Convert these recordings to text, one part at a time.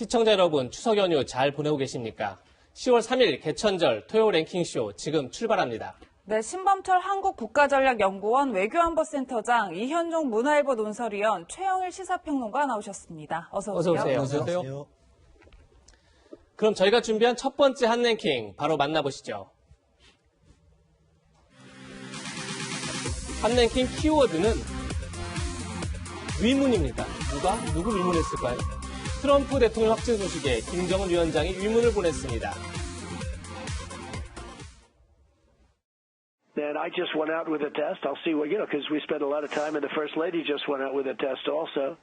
시청자 여러분, 추석 연휴 잘 보내고 계십니까? 10월 3일 개천절 토요 랭킹쇼 지금 출발합니다. 네, 신범철 한국국가전략연구원 외교안보센터장, 이현종 문화일보 논설위원, 최영일 시사평론가 나오셨습니다. 어서 오세요. 어서 오세요. 그럼 저희가 준비한 첫 번째 한랭킹 바로 만나보시죠. 한랭킹 키워드는 위문입니다. 누구 위문했을까요? 트럼프 대통령 확진 소식에 김정은 위원장이 위문을 보냈습니다. And I just went out with a test. I'll see what, because we spent a lot of time, and the First Lady just went out with a test also.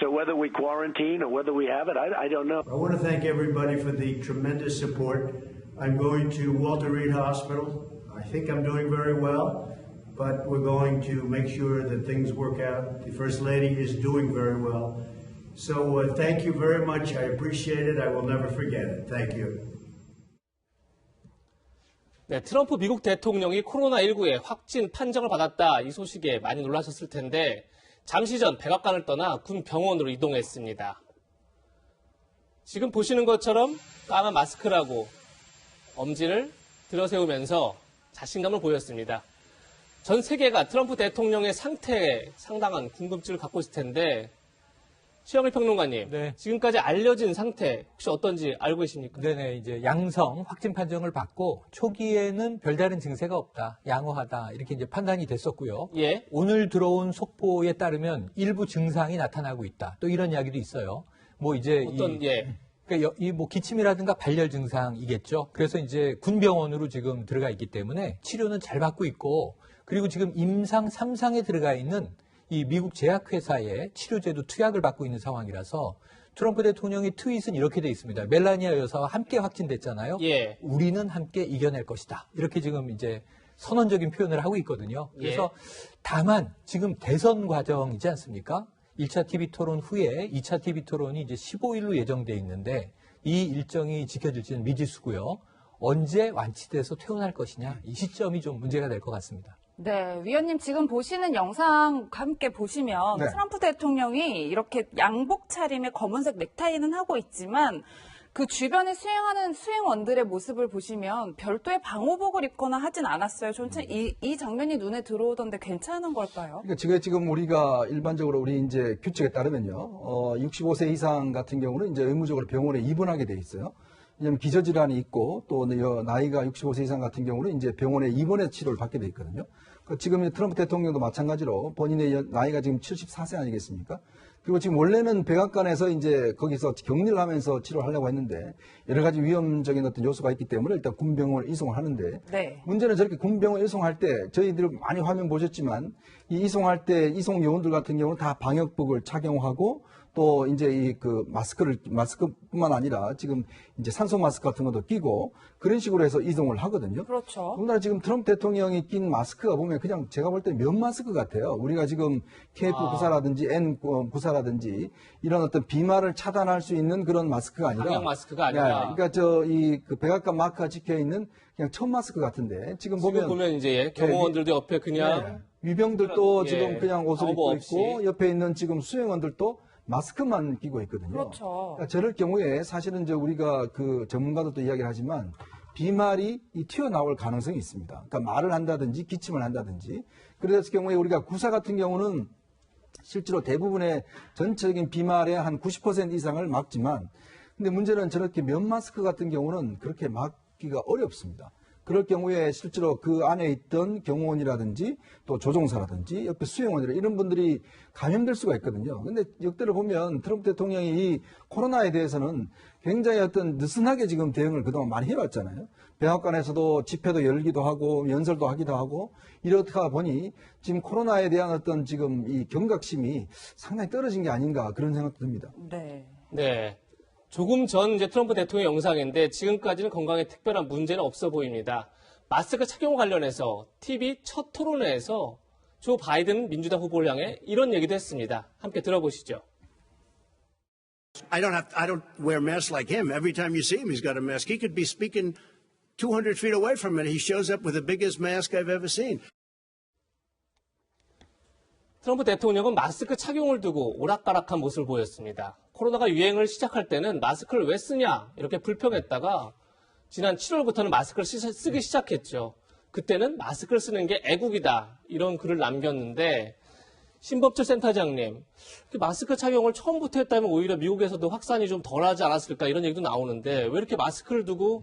So whether we quarantine or whether we have it, I don't know. I want to thank everybody for the tremendous support. I'm going to Walter Reed Hospital. I think I'm doing very well, but we're going to make sure that things work out. The First Lady is doing very well. So thank you very much. I appreciate it. I will never forget it. Thank you. 네, 트럼프 미국 대통령이 코로나19에 확진 판정을 받았다 이 소식에 많이 놀라셨을 텐데 잠시 전 백악관을 떠나 군 병원으로 이동했습니다. 지금 보시는 것처럼 까만 마스크라고 엄지를 들어세우면서 자신감을 보였습니다. 전 세계가 트럼프 대통령의 상태에 상당한 궁금증을 갖고 있을 텐데 최영일 평론가님, 네. 지금까지 알려진 상태 혹시 어떤지 알고 계십니까? 네네, 이제 양성 확진 판정을 받고 초기에는 별다른 증세가 없다, 양호하다 이렇게 이제 판단이 됐었고요. 예. 오늘 들어온 속보에 따르면 일부 증상이 나타나고 있다. 또 이런 이야기도 있어요. 뭐 이제 그러니까 이 뭐 기침이라든가 발열 증상이겠죠. 그래서 이제 군병원으로 지금 들어가 있기 때문에 치료는 잘 받고 있고 그리고 지금 임상 3상에 들어가 있는 이 미국 제약회사의 치료제도 투약을 받고 있는 상황이라서 트럼프 대통령의 트윗은 이렇게 돼 있습니다. 멜라니아 여사와 함께 확진됐잖아요. 예. 우리는 함께 이겨낼 것이다. 이렇게 지금 이제 선언적인 표현을 하고 있거든요. 그래서 다만 지금 대선 과정이지 않습니까? 1차 TV 토론 후에 2차 TV 토론이 이제 15일로 예정돼 있는데 이 일정이 지켜질지는 미지수고요. 언제 완치돼서 퇴원할 것이냐 이 시점이 좀 문제가 될 것 같습니다. 네, 위원님 지금 보시는 영상 함께 보시면 네. 트럼프 대통령이 이렇게 양복 차림의 검은색 넥타이는 하고 있지만 그 주변에 수행하는 수행원들의 모습을 보시면 별도의 방호복을 입거나 하진 않았어요. 전체 이 장면이 눈에 들어오던데 괜찮은 걸까요? 그러니까 지금 우리가 일반적으로 우리 이제 규칙에 따르면요, 65세 이상 같은 경우는 이제 의무적으로 병원에 입원하게 돼 있어요. 왜냐하면 기저질환이 있고 또 나이가 65세 이상 같은 경우는 이제 병원에 입원해 치료를 받게 돼 있거든요. 지금 트럼프 대통령도 마찬가지로 본인의 나이가 지금 74세 아니겠습니까? 그리고 지금 원래는 백악관에서 이제 거기서 격리를 하면서 치료하려고 했는데 여러 가지 위험적인 어떤 요소가 있기 때문에 일단 군병원을 이송을 하는데 네. 문제는 저렇게 군병원 이송할 때 저희들 많이 화면 보셨지만 이 이송할 때 이송 요원들 같은 경우는 다 방역복을 착용하고 또 이제 이 그 마스크뿐만 아니라 지금 이제 산소 마스크 같은 것도 끼고 그런 식으로 해서 이동을 하거든요. 그렇죠. 더군다나 지금 트럼프 대통령이 낀 마스크가 보면 그냥 제가 볼 때 면 마스크 같아요. 우리가 지금 KF94라든지 N94라든지 이런 어떤 비말을 차단할 수 있는 그런 마스크가 아니라 방역 마스크가 아니라 그러니까 그 백악관 마크가 찍혀 있는 그냥 천 마스크 같은데 지금 보면 이제 경호원들도 옆에 그냥 위병들도 예, 지금 그냥 옷을 입고 방호복 없이. 있고 옆에 있는 지금 수행원들도 마스크만 끼고 있거든요. 그렇죠. 그러니까 저럴 경우에 사실은 우리가 그 전문가들도 이야기를 하지만 비말이 튀어나올 가능성이 있습니다. 그러니까 말을 한다든지 기침을 한다든지 그랬을 경우에 우리가 구사 같은 경우는 실제로 대부분의 전체적인 비말의 한 90% 이상을 막지만 근데 문제는 저렇게 면 마스크 같은 경우는 그렇게 막기가 어렵습니다. 그럴 경우에 실제로 그 안에 있던 경호원이라든지 또 조종사라든지 옆에 수행원이라 이런 분들이 감염될 수가 있거든요. 근데 역대로 보면 트럼프 대통령이 이 코로나에 대해서는 굉장히 어떤 느슨하게 지금 대응을 그동안 많이 해왔잖아요. 백악관에서도 집회도 열기도 하고 연설도 하기도 하고 이렇다 보니 지금 코로나에 대한 어떤 지금 이 경각심이 상당히 떨어진 게 아닌가 그런 생각도 듭니다. 네. 네. 조금 전 이제 트럼프 대통령 영상인데 지금까지는 건강에 특별한 문제는 없어 보입니다. 마스크 착용 관련해서 TV 첫 토론회에서 조 바이든 민주당 후보를 향해 이런 얘기도 했습니다. 함께 들어보시죠. I don't wear masks like him. Every time you see him, he's got a mask. He could be speaking 200 feet away from it. He shows up with the biggest mask I've ever seen. 트럼프 대통령은 마스크 착용을 두고 오락가락한 모습을 보였습니다. 코로나가 유행을 시작할 때는 마스크를 왜 쓰냐 이렇게 불평했다가 지난 7월부터는 마스크를 쓰기 시작했죠. 그때는 마스크를 쓰는 게 애국이다 이런 글을 남겼는데 신법철 센터장님, 마스크 착용을 처음부터 했다면 오히려 미국에서도 확산이 좀 덜하지 않았을까 이런 얘기도 나오는데 왜 이렇게 마스크를 두고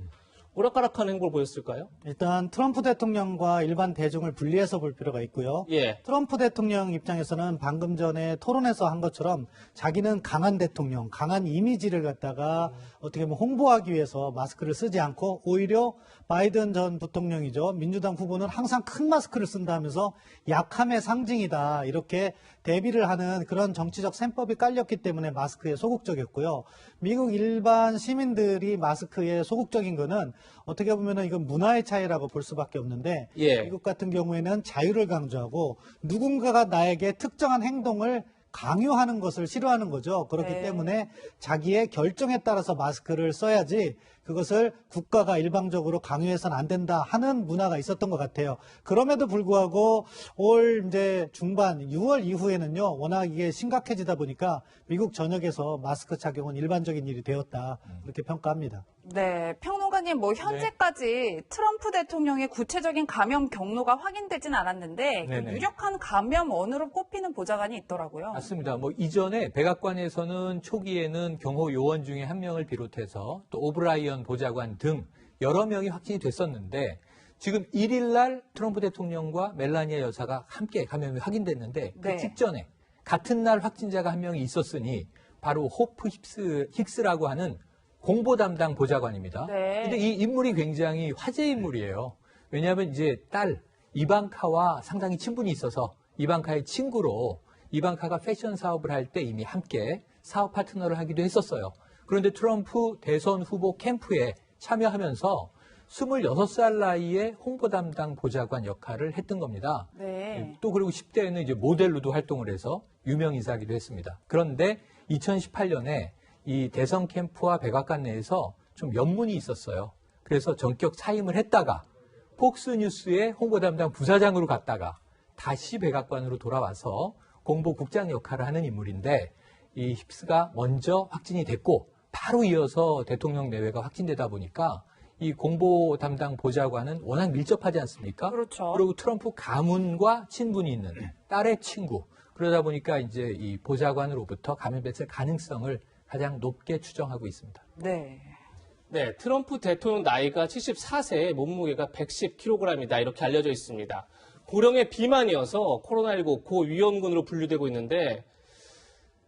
오락가락한 행보를 보였을까요? 일단 트럼프 대통령과 일반 대중을 분리해서 볼 필요가 있고요. 예. 트럼프 대통령 입장에서는 방금 전에 토론에서 한 것처럼 자기는 강한 대통령, 강한 이미지를 갖다가 어떻게 보면 홍보하기 위해서 마스크를 쓰지 않고 오히려 바이든 전 부통령이죠. 민주당 후보는 항상 큰 마스크를 쓴다 하면서 약함의 상징이다. 이렇게 대비를 하는 그런 정치적 셈법이 깔렸기 때문에 마스크에 소극적이었고요. 미국 일반 시민들이 마스크에 소극적인 거는 어떻게 보면 이건 문화의 차이라고 볼 수밖에 없는데 예. 미국 같은 경우에는 자유를 강조하고 누군가가 나에게 특정한 행동을 강요하는 것을 싫어하는 거죠. 그렇기 네. 때문에 자기의 결정에 따라서 마스크를 써야지 그것을 국가가 일방적으로 강요해서는 안 된다 하는 문화가 있었던 것 같아요. 그럼에도 불구하고 올 이제 중반 6월 이후에는요, 워낙 이게 심각해지다 보니까 미국 전역에서 마스크 착용은 일반적인 일이 되었다 이렇게 평가합니다. 네, 평론가님, 현재까지 트럼프 대통령의 구체적인 감염 경로가 확인되진 않았는데 네네. 유력한 감염원으로 꼽히는 보좌관이 있더라고요. 맞습니다. 이전에 백악관에서는 초기에는 경호 요원 중에 한 명을 비롯해서 또 오브라이언 보좌관 등 여러 명이 확진이 됐었는데 지금 1일 날 트럼프 대통령과 멜라니아 여사가 함께 감염이 확인됐는데 그 네. 직전에 같은 날 확진자가 한 명이 있었으니 바로 호프 힉스라고 하는 공보 담당 보좌관입니다. 네. 근데 이 인물이 굉장히 화제 인물이에요. 왜냐하면 이제 딸 이방카와 상당히 친분이 있어서 이방카의 친구로 이방카가 패션 사업을 할 때 이미 함께 사업 파트너를 하기도 했었어요. 그런데 트럼프 대선 후보 캠프에 참여하면서 26살 나이에 홍보 담당 보좌관 역할을 했던 겁니다. 네. 또 그리고 10대에는 이제 모델로도 활동을 해서 유명 인사이기도 했습니다. 그런데 2018년에 이 대선 캠프와 백악관 내에서 좀 연문이 있었어요. 그래서 전격 사임을 했다가 폭스뉴스의 홍보 담당 부사장으로 갔다가 다시 백악관으로 돌아와서 공보국장 역할을 하는 인물인데 이 힙스가 먼저 확진이 됐고 바로 이어서 대통령 내외가 확진되다 보니까 이 공보 담당 보좌관은 워낙 밀접하지 않습니까? 그렇죠. 그리고 트럼프 가문과 친분이 있는 딸의 친구. 그러다 보니까 이제 이 보좌관으로부터 감염됐을 가능성을 가장 높게 추정하고 있습니다. 네. 네, 트럼프 대통령 나이가 74세에 몸무게가 110kg이다 이렇게 알려져 있습니다. 고령의 비만이어서 코로나19 고위험군으로 분류되고 있는데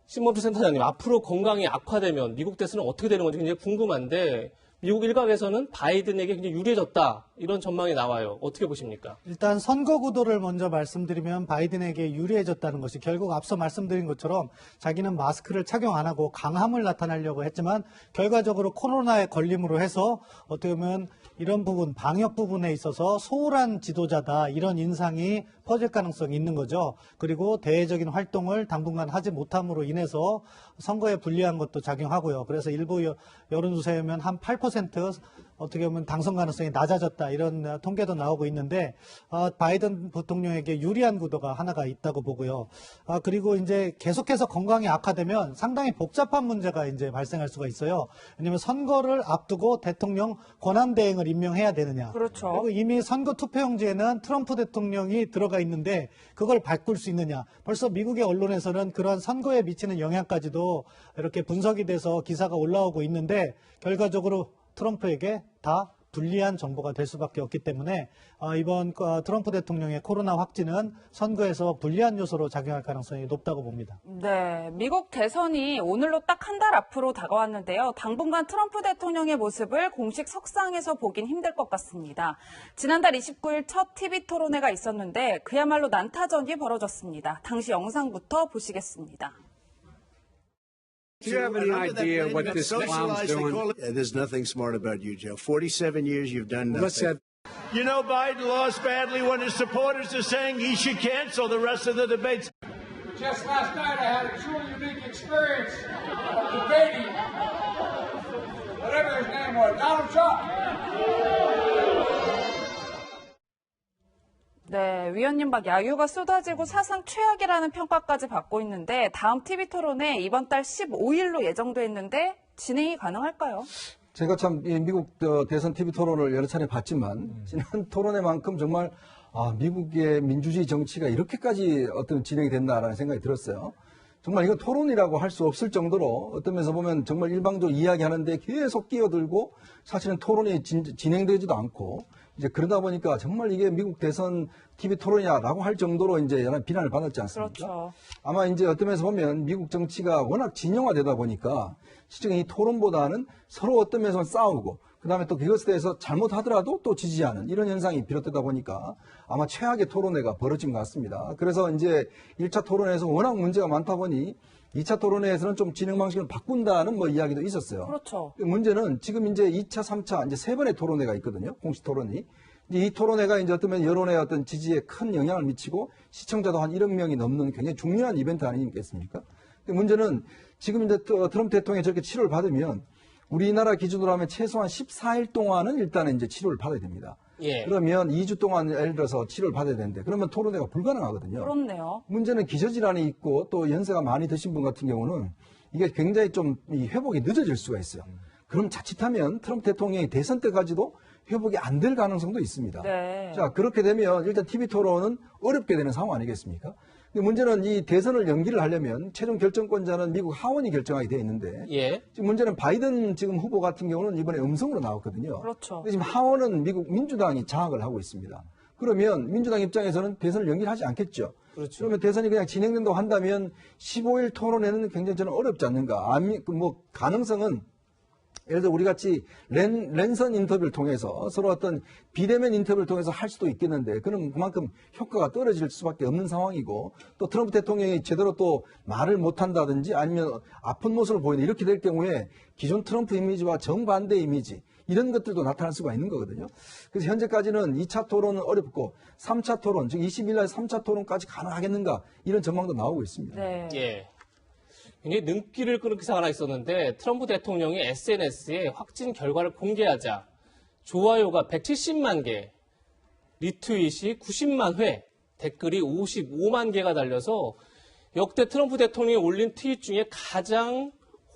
신범주 센터장님, 앞으로 건강이 악화되면 미국 대선은 어떻게 되는 건지 굉장히 궁금한데 미국 일각에서는 바이든에게 굉장히 유리해졌다 이런 전망이 나와요. 어떻게 보십니까? 일단 선거 구도를 먼저 말씀드리면 바이든에게 유리해졌다는 것이 결국 앞서 말씀드린 것처럼 자기는 마스크를 착용 안 하고 강함을 나타내려고 했지만 결과적으로 코로나에 걸림으로 해서 어떻게 보면 이런 부분, 방역 부분에 있어서 소홀한 지도자다 이런 인상이 퍼질 가능성이 있는 거죠. 그리고 대외적인 활동을 당분간 하지 못함으로 인해서 선거에 불리한 것도 작용하고요. 그래서 일부 여론조사에면 한 8% 어떻게 보면 당선 가능성이 낮아졌다 이런 통계도 나오고 있는데 바이든 부통령에게 유리한 구도가 하나가 있다고 보고요. 그리고 이제 계속해서 건강이 악화되면 상당히 복잡한 문제가 이제 발생할 수가 있어요. 왜냐하면 선거를 앞두고 대통령 권한대행을 임명해야 되느냐. 그렇죠. 그리고 이미 선거 투표용지에는 트럼프 대통령이 들어가 있는데 그걸 바꿀 수 있느냐. 벌써 미국의 언론에서는 그러한 선거에 미치는 영향까지도 이렇게 분석이 돼서 기사가 올라오고 있는데 결과적으로 트럼프에게 다 불리한 정보가 될 수밖에 없기 때문에 이번 트럼프 대통령의 코로나 확진은 선거에서 불리한 요소로 작용할 가능성이 높다고 봅니다. 네, 미국 대선이 오늘로 딱 한 달 앞으로 다가왔는데요. 당분간 트럼프 대통령의 모습을 공식 석상에서 보긴 힘들 것 같습니다. 지난달 29일 첫 TV 토론회가 있었는데 그야말로 난타전이 벌어졌습니다. 당시 영상부터 보시겠습니다. Do you have any idea what this clown's doing? There's nothing smart about you, Joe. 47 years you've done nothing. Let's have You know, Biden lost badly when his supporters are saying he should cancel the rest of the debates. Just last night I had a truly unique experience of debating whatever his name was, Donald Trump. 네, 위원님 막 야유가 쏟아지고 사상 최악이라는 평가까지 받고 있는데 다음 TV 토론회 이번 달 15일로 예정돼 있는데 진행이 가능할까요? 제가 참 미국 대선 TV 토론을 여러 차례 봤지만 지난 토론회만큼 정말 미국의 민주주의 정치가 이렇게까지 어떤 진행이 됐나라는 생각이 들었어요. 정말 이건 토론이라고 할 수 없을 정도로 어떤 면에서 보면 정말 일방적으로 이야기하는데 계속 끼어들고 사실은 토론이 진행되지도 않고 이제 그러다 보니까 정말 이게 미국 대선 TV 토론이냐라고 할 정도로 이제 여러 비난을 받았지 않습니까? 그렇죠. 아마 이제 어떤 면에서 보면 미국 정치가 워낙 진영화되다 보니까 실제 이 토론보다는 서로 어떤 면에서 싸우고 그다음에 또 그것에 대해서 잘못하더라도 또 지지하는 이런 현상이 비롯되다 보니까 아마 최악의 토론회가 벌어진 것 같습니다. 그래서 이제 1차 토론회에서 워낙 문제가 많다 보니 2차 토론회에서는 좀 진행 방식을 바꾼다는 뭐 이야기도 있었어요. 그렇죠. 문제는 지금 이제 2차, 3차 이제 세 번의 토론회가 있거든요. 공식 토론이. 이제 이 토론회가 이제 어떤 여론의 어떤 지지에 큰 영향을 미치고 시청자도 한 1억 명이 넘는 굉장히 중요한 이벤트 아니겠습니까? 문제는 지금 이제 트럼프 대통령이 저렇게 치료를 받으면 우리나라 기준으로 하면 최소한 14일 동안은 일단은 이제 치료를 받아야 됩니다. 예. 그러면 2주 동안 예를 들어서 치료를 받아야 되는데 그러면 토론회가 불가능하거든요. 그렇네요. 문제는 기저질환이 있고 또 연세가 많이 드신 분 같은 경우는 이게 굉장히 좀 이 회복이 늦어질 수가 있어요. 그럼 자칫하면 트럼프 대통령이 대선 때까지도 회복이 안 될 가능성도 있습니다. 네. 자, 그렇게 되면 일단 TV 토론은 어렵게 되는 상황 아니겠습니까? 근데 문제는 이 대선을 연기를 하려면 최종 결정권자는 미국 하원이 결정하게 돼 있는데 예. 지금 문제는 바이든 지금 후보 같은 경우는 이번에 음성으로 나왔거든요. 그렇죠. 근데 지금 하원은 미국 민주당이 장악을 하고 있습니다. 그러면 민주당 입장에서는 대선을 연기하지 않겠죠. 그렇죠. 그러면 대선이 그냥 진행된다고 한다면 15일 토론회는 굉장히 저는 어렵지 않는가. 뭐 가능성은 예를 들어 우리 같이 랜선 인터뷰를 통해서 서로 어떤 비대면 인터뷰를 통해서 할 수도 있겠는데 그는 그만큼 효과가 떨어질 수밖에 없는 상황이고 또 트럼프 대통령이 제대로 또 말을 못한다든지 아니면 아픈 모습을 보이는 이렇게 될 경우에 기존 트럼프 이미지와 정반대 이미지 이런 것들도 나타날 수가 있는 거거든요. 그래서 현재까지는 2차 토론은 어렵고 3차 토론, 즉 20일 날 3차 토론까지 가능하겠는가 이런 전망도 나오고 있습니다. 네. 예. 굉장히 눈길을 끄는 기사가 하나 있었는데 트럼프 대통령이 SNS에 확진 결과를 공개하자 좋아요가 170만 개, 리트윗이 90만 회, 댓글이 55만 개가 달려서 역대 트럼프 대통령이 올린 트윗 중에 가장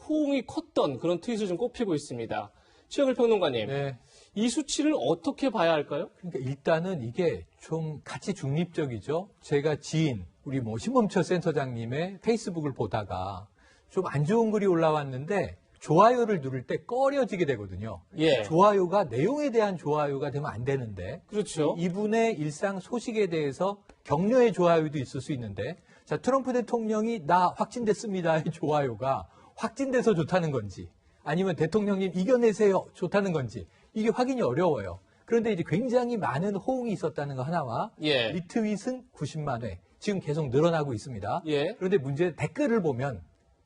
호응이 컸던 그런 트윗을 좀 꼽히고 있습니다. 최영일 평론가님, 네. 이 수치를 어떻게 봐야 할까요? 그러니까 일단은 이게 좀 가치 중립적이죠. 제가 지인, 우리 신범철 센터장님의 페이스북을 보다가 좀 안 좋은 글이 올라왔는데 좋아요를 누를 때 꺼려지게 되거든요. 예. 좋아요가 내용에 대한 좋아요가 되면 안 되는데 그렇죠. 이분의 일상 소식에 대해서 격려의 좋아요도 있을 수 있는데 자 트럼프 대통령이 나 확진됐습니다의 좋아요가 확진돼서 좋다는 건지 아니면 대통령님 이겨내세요 좋다는 건지 이게 확인이 어려워요. 그런데 이제 굉장히 많은 호응이 있었다는 거 하나와 예. 리트윗은 90만 회 지금 계속 늘어나고 있습니다. 예. 그런데 문제는 댓글을 보면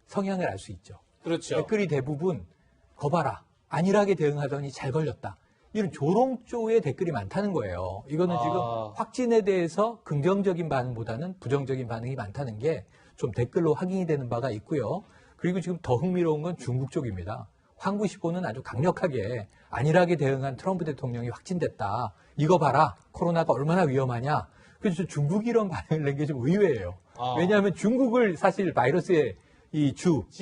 성향을 알 수 있죠. 그렇죠. 댓글이 대부분 거봐라 안일하게 대응하더니 잘 걸렸다. 이런 조롱조의 댓글이 많다는 거예요. 이거는 지금 확진에 대해서 긍정적인 반응보다는 부정적인 반응이 많다는 게 좀 댓글로 확인이 되는 바가 있고요. 그리고 지금 더 흥미로운 건 중국 쪽입니다. 황구시보는 아주 강력하게 안일하게 대응한 트럼프 대통령이 확진됐다. 이거 봐라. 코로나가 얼마나 위험하냐. 그래서 중국이 이런 반응을 낸 게 좀 의외예요. 왜냐하면 중국을 사실 바이러스의 이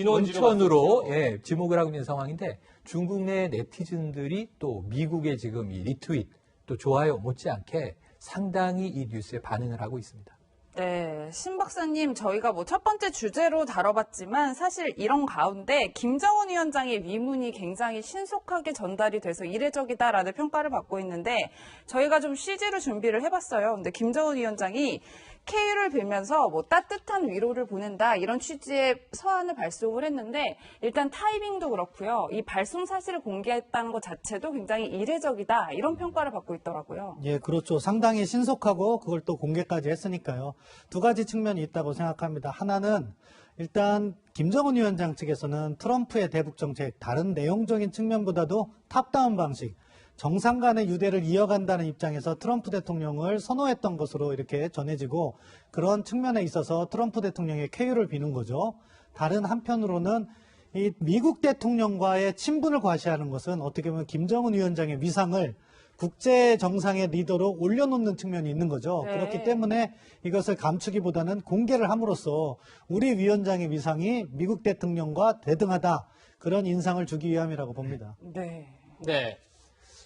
원천으로 예, 지목을 하고 있는 상황인데 중국 내 네티즌들이 또 미국의 지금 이 리트윗 또 좋아요 못지않게 상당히 이 뉴스에 반응을 하고 있습니다. 네, 신 박사님, 저희가 뭐 첫 번째 주제로 다뤄봤지만 사실 이런 가운데 김정은 위원장의 위문이 굉장히 신속하게 전달이 돼서 이례적이다라는 평가를 받고 있는데 저희가 좀 CG로 준비를 해봤어요. 근데 김정은 위원장이 쾌유를 빌면서 뭐 따뜻한 위로를 보낸다 이런 취지의 서한을 발송을 했는데 일단 타이밍도 그렇고요. 이 발송 사실을 공개했다는 것 자체도 굉장히 이례적이다 이런 평가를 받고 있더라고요. 예, 그렇죠. 상당히 신속하고 그걸 또 공개까지 했으니까요. 두 가지 측면이 있다고 생각합니다. 하나는 일단 김정은 위원장 측에서는 트럼프의 대북 정책 다른 내용적인 측면보다도 탑다운 방식 정상 간의 유대를 이어간다는 입장에서 트럼프 대통령을 선호했던 것으로 이렇게 전해지고 그런 측면에 있어서 트럼프 대통령의 쾌유를 비는 거죠. 다른 한편으로는 이 미국 대통령과의 친분을 과시하는 것은 어떻게 보면 김정은 위원장의 위상을 국제 정상의 리더로 올려놓는 측면이 있는 거죠. 네. 그렇기 때문에 이것을 감추기보다는 공개를 함으로써 우리 위원장의 위상이 미국 대통령과 대등하다. 그런 인상을 주기 위함이라고 봅니다. 네. 네.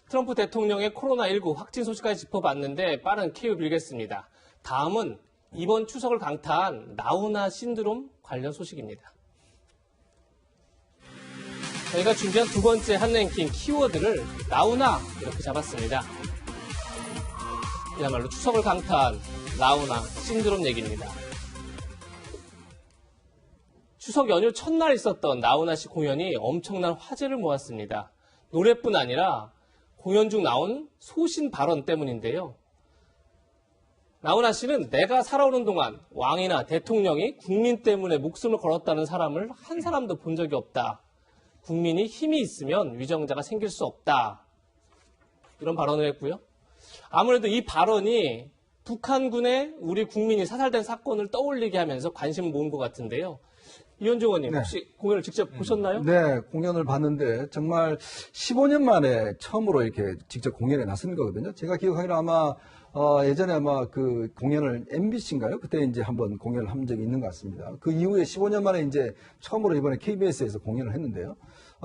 트럼프 대통령의 코로나19 확진 소식까지 짚어봤는데 빠른 큐 빌겠습니다. 다음은 이번 추석을 강타한 나우나 신드롬 관련 소식입니다. 저희가 준비한 두 번째 핫랭킹 키워드를 나우나 이렇게 잡았습니다. 그야말로 추석을 강타한 나우나 신드롬 얘기입니다. 추석 연휴 첫날 있었던 나우나 씨 공연이 엄청난 화제를 모았습니다. 노래뿐 아니라 공연 중 나온 소신 발언 때문인데요. 나우나 씨는 내가 살아오는 동안 왕이나 대통령이 국민 때문에 목숨을 걸었다는 사람을 한 사람도 본 적이 없다. 국민이 힘이 있으면 위정자가 생길 수 없다. 이런 발언을 했고요. 아무래도 이 발언이 북한군의 우리 국민이 사살된 사건을 떠올리게 하면서 관심을 모은 것 같은데요. 이현종 의원님, 혹시 공연을 직접 보셨나요? 네, 공연을 봤는데 정말 15년 만에 처음으로 이렇게 직접 공연에 나선 거거든요. 제가 기억하기로 아마 예전에 아마 그 공연을 MBC인가요? 그때 이제 한번 공연을 한 적이 있는 것 같습니다. 그 이후에 15년 만에 이제 처음으로 이번에 KBS에서 공연을 했는데요.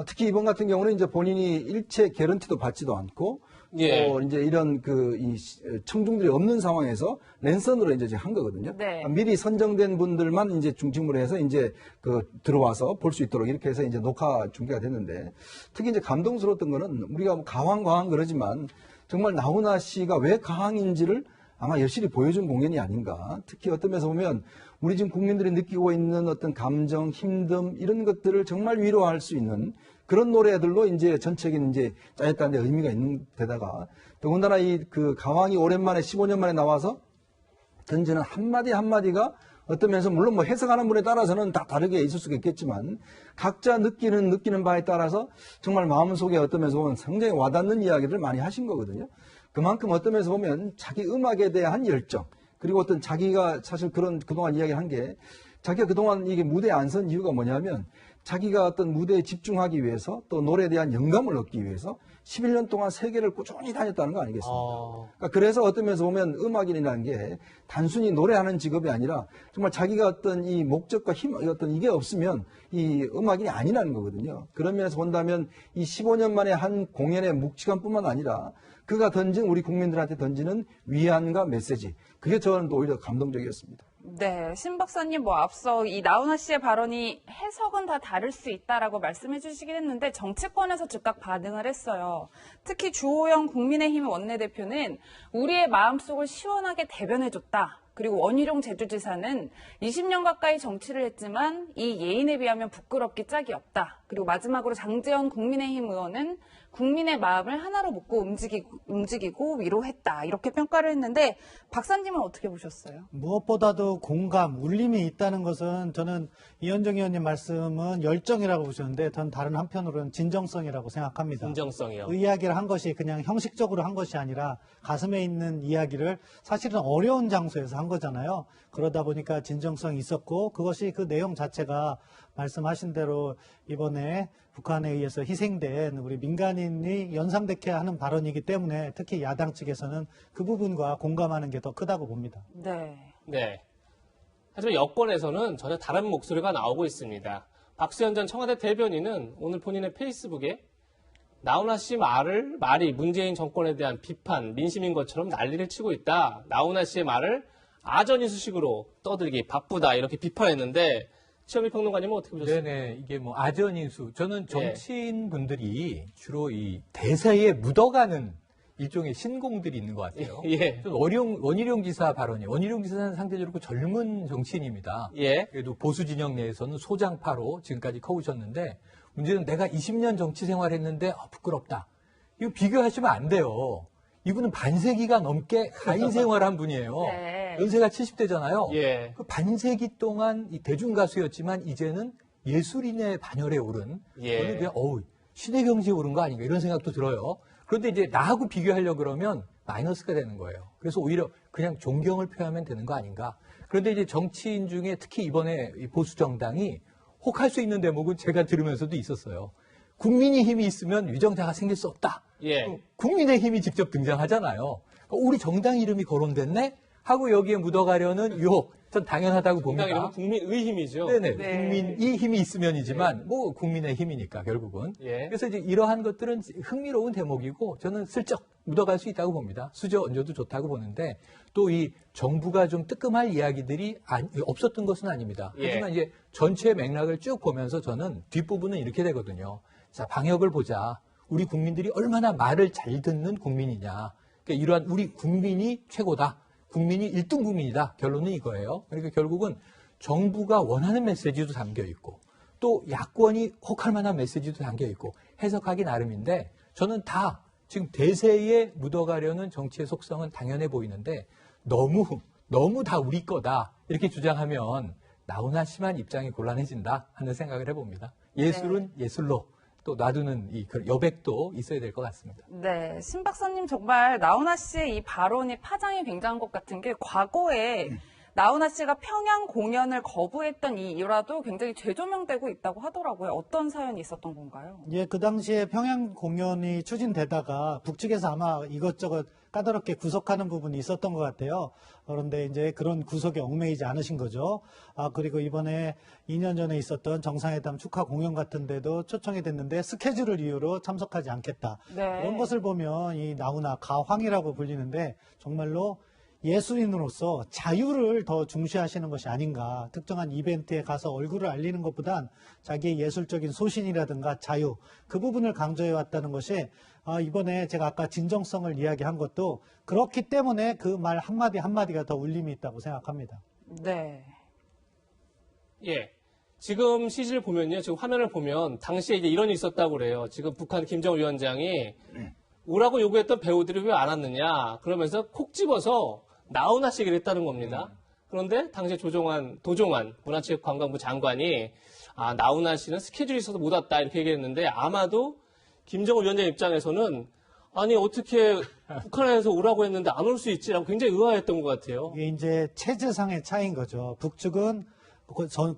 특히 이번 같은 경우는 이제 본인이 일체 개런티도 받지도 않고 예. 이제 이런 이 청중들이 없는 상황에서 랜선으로 이제 한 거거든요. 네. 미리 선정된 분들만 이제 중심으로 해서 이제 들어와서 볼 수 있도록 이렇게 해서 이제 녹화 중계가 됐는데 특히 이제 감동스러웠던 거는 우리가 가왕 그러지만 정말 나훈아 씨가 왜 가왕인지를 아마 여실히 보여준 공연이 아닌가. 특히 어떤 면에서 보면 우리 지금 국민들이 느끼고 있는 어떤 감정, 힘듦 이런 것들을 정말 위로할 수 있는 그런 노래들로 이제 전체적인 이제 짜였다는 데 의미가 있는 데다가 더군다나 그 가왕이 오랜만에 15년 만에 나와서 던지는 한마디 한마디가 어떤 면에서 물론 뭐 해석하는 분에 따라서는 다 다르게 있을 수가 있겠지만 각자 느끼는 바에 따라서 정말 마음속에 어떤 면에서 보면 상당히 와닿는 이야기를 많이 하신 거거든요. 그만큼 어떤 면에서 보면 자기 음악에 대한 열정 그리고 어떤 자기가 사실 그동안 이야기를 한 게 자기가 그동안 이게 무대에 안 선 이유가 뭐냐면 자기가 어떤 무대에 집중하기 위해서 또 노래에 대한 영감을 얻기 위해서 11년 동안 세계를 꾸준히 다녔다는 거 아니겠습니까? 그러니까 그래서 어떤 면에서 보면 음악인이라는 게 단순히 노래하는 직업이 아니라 정말 자기가 어떤 이 목적과 힘, 어떤 이게 없으면 이 음악인이 아니라는 거거든요. 그런 면에서 본다면 이 15년 만에 한 공연의 묵직함뿐만 아니라 그가 우리 국민들한테 던지는 위안과 메시지. 그게 저는 또 오히려 감동적이었습니다. 네, 신 박사님 앞서 이 나훈아 씨의 발언이 해석은 다 다를 수 있다라고 말씀해 주시긴 했는데 정치권에서 즉각 반응을 했어요. 특히 주호영 국민의힘 원내대표는 우리의 마음속을 시원하게 대변해줬다. 그리고 원희룡 제주지사는 20년 가까이 정치를 했지만 이 예인에 비하면 부끄럽기 짝이 없다. 그리고 마지막으로 장제원 국민의힘 의원은 국민의 마음을 하나로 묶고 움직이고 위로했다. 이렇게 평가를 했는데 박사님은 어떻게 보셨어요? 무엇보다도 공감, 울림이 있다는 것은 저는 이현정 의원님 말씀은 열정이라고 보셨는데 전 다른 한편으로는 진정성이라고 생각합니다. 진정성이요. 그 이야기를 한 것이 그냥 형식적으로 한 것이 아니라 가슴에 있는 이야기를 사실은 어려운 장소에서 한 거잖아요. 그러다 보니까 진정성이 있었고 그것이 그 내용 자체가 말씀하신 대로 이번에 북한에 의해서 희생된 우리 민간인이 연상되게 하는 발언이기 때문에 특히 야당 측에서는 그 부분과 공감하는 게 더 크다고 봅니다. 네. 하지만 여권에서는 전혀 다른 목소리가 나오고 있습니다. 박수현 전 청와대 대변인은 오늘 본인의 페이스북에 나훈아 씨 말이 문재인 정권에 대한 비판, 민심인 것처럼 난리를 치고 있다. 나훈아 씨의 말을 아전인수식으로 떠들기 바쁘다. 이렇게 비판했는데 최영일 평론가님은 어떻게 보셨어요? 네네. 이게 뭐 아전인수. 저는 정치인 분들이 주로 이 대세에 묻어가는 일종의 신공들이 있는 것 같아요. 예. 원희룡 지사 발언이 원희룡 지사는 상대적으로 젊은 정치인입니다. 예. 그래도 보수 진영 내에서는 소장파로 지금까지 커오셨는데 문제는 내가 20년 정치 생활했는데 부끄럽다. 이거 비교하시면 안 돼요. 이분은 반세기가 넘게 가인 생활한 분이에요. 네. 연세가 70대잖아요. 예. 그 반세기 동안 이 대중가수였지만 이제는 예술인의 반열에 오른 예. 저는 그냥 시대 경지에 오른 거 아닌가 이런 생각도 들어요. 그런데 이제 나하고 비교하려고 그러면 마이너스가 되는 거예요. 그래서 오히려 그냥 존경을 표하면 되는 거 아닌가. 그런데 이제 정치인 중에 특히 이번에 보수 정당이 혹할 수 있는 대목은 제가 들으면서도 있었어요. 국민이 힘이 있으면 위정자가 생길 수 없다. 예. 국민의힘이 직접 등장하잖아요. 우리 정당 이름이 거론됐네? 하고 여기에 묻어가려는 유혹, 전 당연하다고 봅니다. 정당 이름은 국민의 힘이죠. 네네. 네. 국민이 힘이 있으면이지만, 뭐, 국민의 힘이니까, 결국은. 예. 그래서 이제 이러한 것들은 흥미로운 대목이고, 저는 슬쩍 묻어갈 수 있다고 봅니다. 수저 얹어도 좋다고 보는데, 또 이 정부가 좀 뜨끔할 이야기들이 없었던 것은 아닙니다. 예. 하지만 이제 전체 맥락을 쭉 보면서 저는 뒷부분은 이렇게 되거든요. 자, 방역을 보자. 우리 국민들이 얼마나 말을 잘 듣는 국민이냐. 그러니까 이러한 우리 국민이 최고다. 국민이 1등 국민이다. 결론은 이거예요. 그러니까 결국은 정부가 원하는 메시지도 담겨 있고 또 야권이 혹할 만한 메시지도 담겨 있고 해석하기 나름인데 저는 다 지금 대세에 묻어가려는 정치의 속성은 당연해 보이는데 너무 다 우리 거다. 이렇게 주장하면 나훈아 씨만 입장이 곤란해진다 하는 생각을 해봅니다. 예술은 예술로 또 놔두는 이 여백도 있어야 될 것 같습니다. 네, 신 박사님 정말 나훈아 씨의 이 발언이 파장이 굉장한 것 같은 게 과거에 나훈아 씨가 평양 공연을 거부했던 이 일화도 굉장히 재조명되고 있다고 하더라고요. 어떤 사연이 있었던 건가요? 예, 그 당시에 평양 공연이 추진되다가 북측에서 아마 이것저것 까다롭게 구속하는 부분이 있었던 것 같아요. 그런데 이제 그런 구속에 얽매이지 않으신 거죠. 그리고 이번에 2년 전에 있었던 정상회담 축하 공연 같은 데도 초청이 됐는데 스케줄을 이유로 참석하지 않겠다. 네. 이런 것을 보면 이 나훈아 가황이라고 불리는데 정말로 예술인으로서 자유를 더 중시하시는 것이 아닌가. 특정한 이벤트에 가서 얼굴을 알리는 것보단 자기의 예술적인 소신이라든가 자유, 그 부분을 강조해 왔다는 것이 이번에 제가 아까 진정성을 이야기한 것도 그렇기 때문에 그 말 한마디 한마디가 더 울림이 있다고 생각합니다. 네. 예. 지금 CG를 보면요. 지금 화면을 보면 당시에 이제 이런 일이 있었다고 그래요. 지금 북한 김정은 위원장이 오라고 요구했던 배우들이 왜 안 왔느냐. 그러면서 콕 집어서 나훈아 씨 얘기를 했다는 겁니다. 그런데 당시에 도종환 문화체육관광부 장관이 나훈아 씨는 스케줄이 있어서 못 왔다 이렇게 얘기했는데 아마도 김정은 위원장 입장에서는 아니 어떻게 북한에서 오라고 했는데 안 올 수 있지라고 굉장히 의아했던 것 같아요. 이게 이제 체제상의 차이인 거죠. 북측은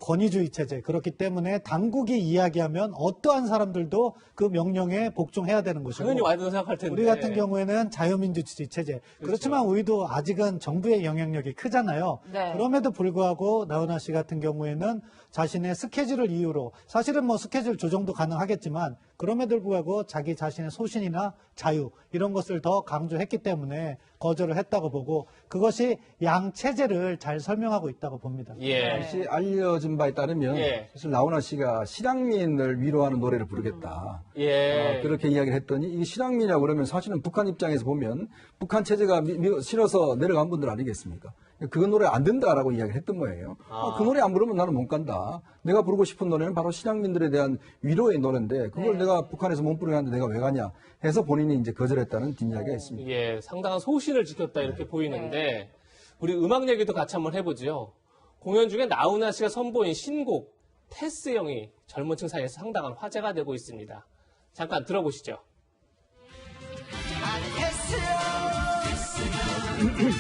권위주의 체제. 그렇기 때문에 당국이 이야기하면 어떠한 사람들도 그 명령에 복종해야 되는 것이고. 당연히 와야 된다고 생각할 텐데. 우리 같은 경우에는 자유민주주의 체제. 그렇지만 우리도 아직은 정부의 영향력이 크잖아요. 네. 그럼에도 불구하고 나훈아 씨 같은 경우에는 자신의 스케줄을 이유로 사실은 뭐 스케줄 조정도 가능하겠지만 그럼에도 불구하고 자기 자신의 소신이나 자유 이런 것을 더 강조했기 때문에 거절을 했다고 보고 그것이 양 체제를 잘 설명하고 있다고 봅니다. 예. 당시 알려진 바에 따르면 예. 사실 나훈아 씨가 실향민을 위로하는 노래를 부르겠다. 예. 그렇게 이야기를 했더니 이 실향민이라고 그러면 사실은 북한 입장에서 보면 북한 체제가 싫어서 내려간 분들 아니겠습니까? 그 노래 안 된다라고 이야기를 했던 거예요. 그 노래 안 부르면 나는 못 간다. 내가 부르고 싶은 노래는 바로 실향민들에 대한 위로의 노래인데 그걸 내가 북한에서 못 부르게 하는데 내가 왜 가냐 해서 본인이 이제 거절했다는 뒷이야기가 있습니다. 예, 상당한 소신을 지켰다 이렇게 보이는데 우리 음악 얘기도 같이 한번 해보죠. 공연 중에 나훈아 씨가 선보인 신곡 테스 형이 젊은 층 사이에서 상당한 화제가 되고 있습니다. 잠깐 들어보시죠.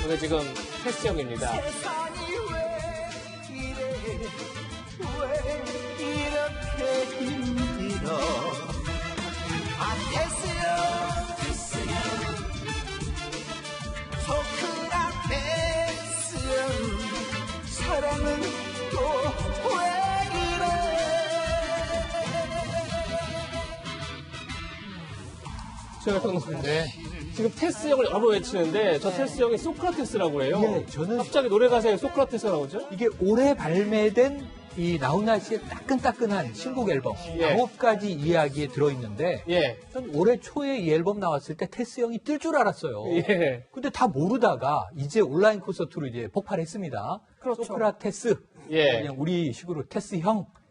이게 지금 테스 형입니다. 사랑은 또 왜 이래 네. 지금 테스 형을 여러 번 외치는데 저 테스 형이 소크라테스라고 해요. 예, 저는 갑자기 노래 가사에 소크라테스가 나오죠? 이게 올해 발매된 이 나훈아 씨의 따끈따끈한 신곡 앨범 9가지 이야기에 들어있는데 전 올해 초에 이 앨범 나왔을 때 테스 형이 뜰 줄 알았어요. 근데 다 모르다가 이제 온라인 콘서트로 이제 폭발했습니다. 그렇죠. 소크라테스 그냥 우리 식으로 테스